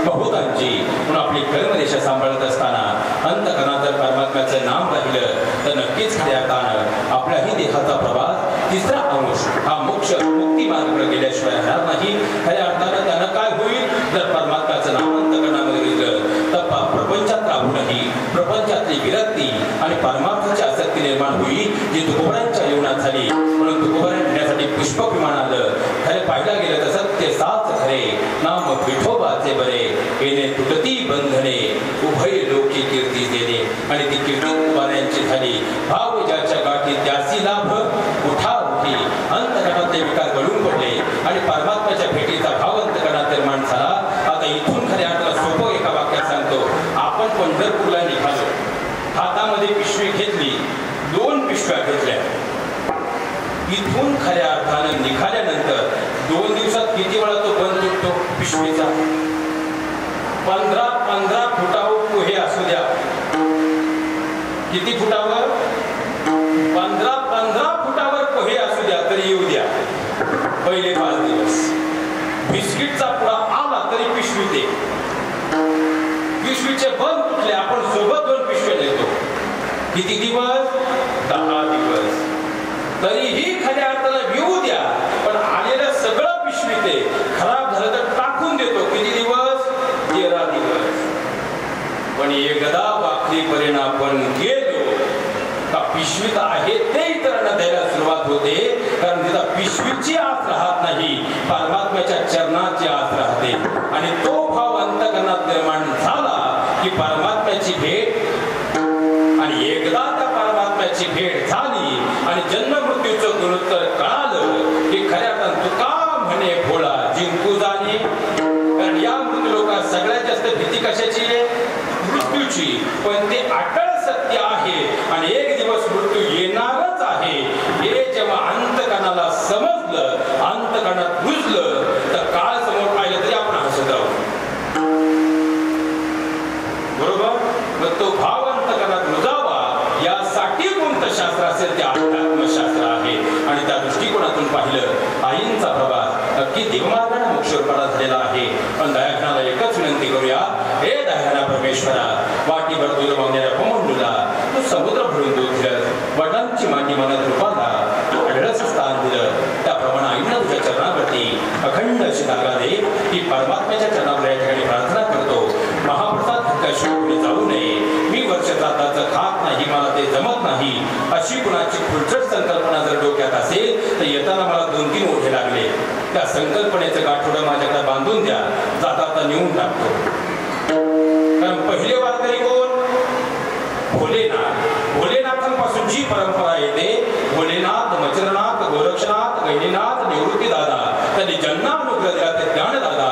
A: बहुतांची. म्हणून आपली कर्मरेषा सांभाळत असताना अंतकरणात जर परमात्म्याचं नाम राहिलं तर नक्कीच खऱ्या अर्थानं आपल्याही देहाचा प्रवास तिसरा अंश हा मोक्ष मुक्ती मार्गाकडे गेल्याशिवाय राहणार नाही. खऱ्या अर्थानं त्यानं काय होईल जर परमात्म्याचं नाम अंतकरणामध्ये रुजलं तर प्रपंचात राहूनही प्रपंचातली विरक्ती आणि परमार्थाची आसक्ती निर्माण होईल जी तुकोबारांच्या जीवनात झाली. म्हणून तुकोबारा नेण्यासाठी पुष्पक विमान आलं. खरे पाहिला गेलं तर सत्य साच खरे नाम विठोबाचे बरे, येणे तुटती बंधने उभय लोकी कीर्ती देणे. आणि ती कीर्ती तुकोबारांची झाली. भाव ज्याच्या गाठी त्यासी लाभ उठा उठी. अंतकरणातले विकार गळून पडले आणि परमात्म्याच्या भेटीचा भाव अंतकरणात निर्माण झाला. आता इथून खऱ्या अर्थानं सोपं एका वाक्यात सांगतो. आपण पंढरपूरला निघालो, हातामध्ये पिशवी घेतली, 2 पिशव्या घेतल्या. इथून खऱ्या अर्थानं निघाल्यानंतर 2 दिवसात किती वेळा तो बंद तुटतो पिशवीचा? 15 फुटावर पोहे असू द्या. किती फुटावर? 15 फुटावर पोहे असू द्या तरी येऊ द्या. पहिले 5 दिवस बिस्किटचा पुडा आला तरी पिशवी दे. पिशवीचे बंद तुटले, आपण सोबत 2 पिशव्या नेतो. किती दिवस? 10 दिवस. तरीही खऱ्या अर्थानं येऊ द्या, पण आलेलं सगळं पिशवी ते खराब झालं तर टाकून देतो. किती दिवस? 13 दिवस. पण एकदा वाखरीपर्यंत आपण गेलो का पिशवीत आहे ते इतरांना द्यायला सुरुवात होते. कारण तिला पिशवीची आस राहत नाही, परमात्म्याच्या चरणाची आस राहते. आणि तो भाव अंतकरणात निर्माण झाला की परमात्म्याची भेट, आणि एकदा त्या परमात्म्याची भेट झाली आणि जन्म मृत्यूचं गुणोत्तर कळालं की खऱ्या अर्थानं तुका म्हणे भोळा जिंकू जाणे. कारण या मृत्यू लोकात सगळ्यात जास्त भीती कशाची आहे? मृत्यूची. पण ते अटळ सत्य आहे आणि एक दिवस मृत्यू येणारच आहे. हे जेव्हा अंतकरणाला समजलं, अंतकरणात रुजलं, तर काळ समोर पाहिलं तरी आपण हसत आहोत. बरोबर? मग तो भाव अंतकरणात रुजावा यासाठी कोणतं शास्त्र असेल ते अध्यात्मशास्त्र आहे. आणि त्या दृष्टिकोनातून पाहिलं आईंचा प्रवास अगदी देवमार्गाने मोक्षरूपाला झालेला आहे. पण दयाघनाला एकच विनंती करूया, हे दयाघना परमेश्वरा, वाटीभर दूध मागणाऱ्या भोमंडूला तू समुद्र भरून दूध दिलं, वडांची मांडी मनात रूपाला तू अढळच स्थान दिलं. त्याप्रमाणे आईंना तुझ्या चरणावरती अखंड अशी जागा दे. की परमात्म्याच्या चरणावर या ठिकाणी प्रार्थना करतो. महाप्रसाद शिवपुढे जाऊ नये, मी वर्षत्राताचं खात नाही, मला ते जमत नाही, अशी कुणाची खुलचट संकल्पना जर डोक्यात असेल तर येताना मला 2-3 ओढे लागले. त्या संकल्पनेचं गाठोडं माझ्याकडे बांधून द्या, जाता नेऊन टाकतो. कारण पहिले वारकरी कोण? भोलेनाथ. भोलेनाथांपासून जी परंपरा येते, भोलेनाथ, मचरनाथ, गोरक्षनाथ, गैनीनाथ, निवृत्ती दादा, त्यांनी ज्यांना अनुग्रह दिला ते ज्ञानदादा,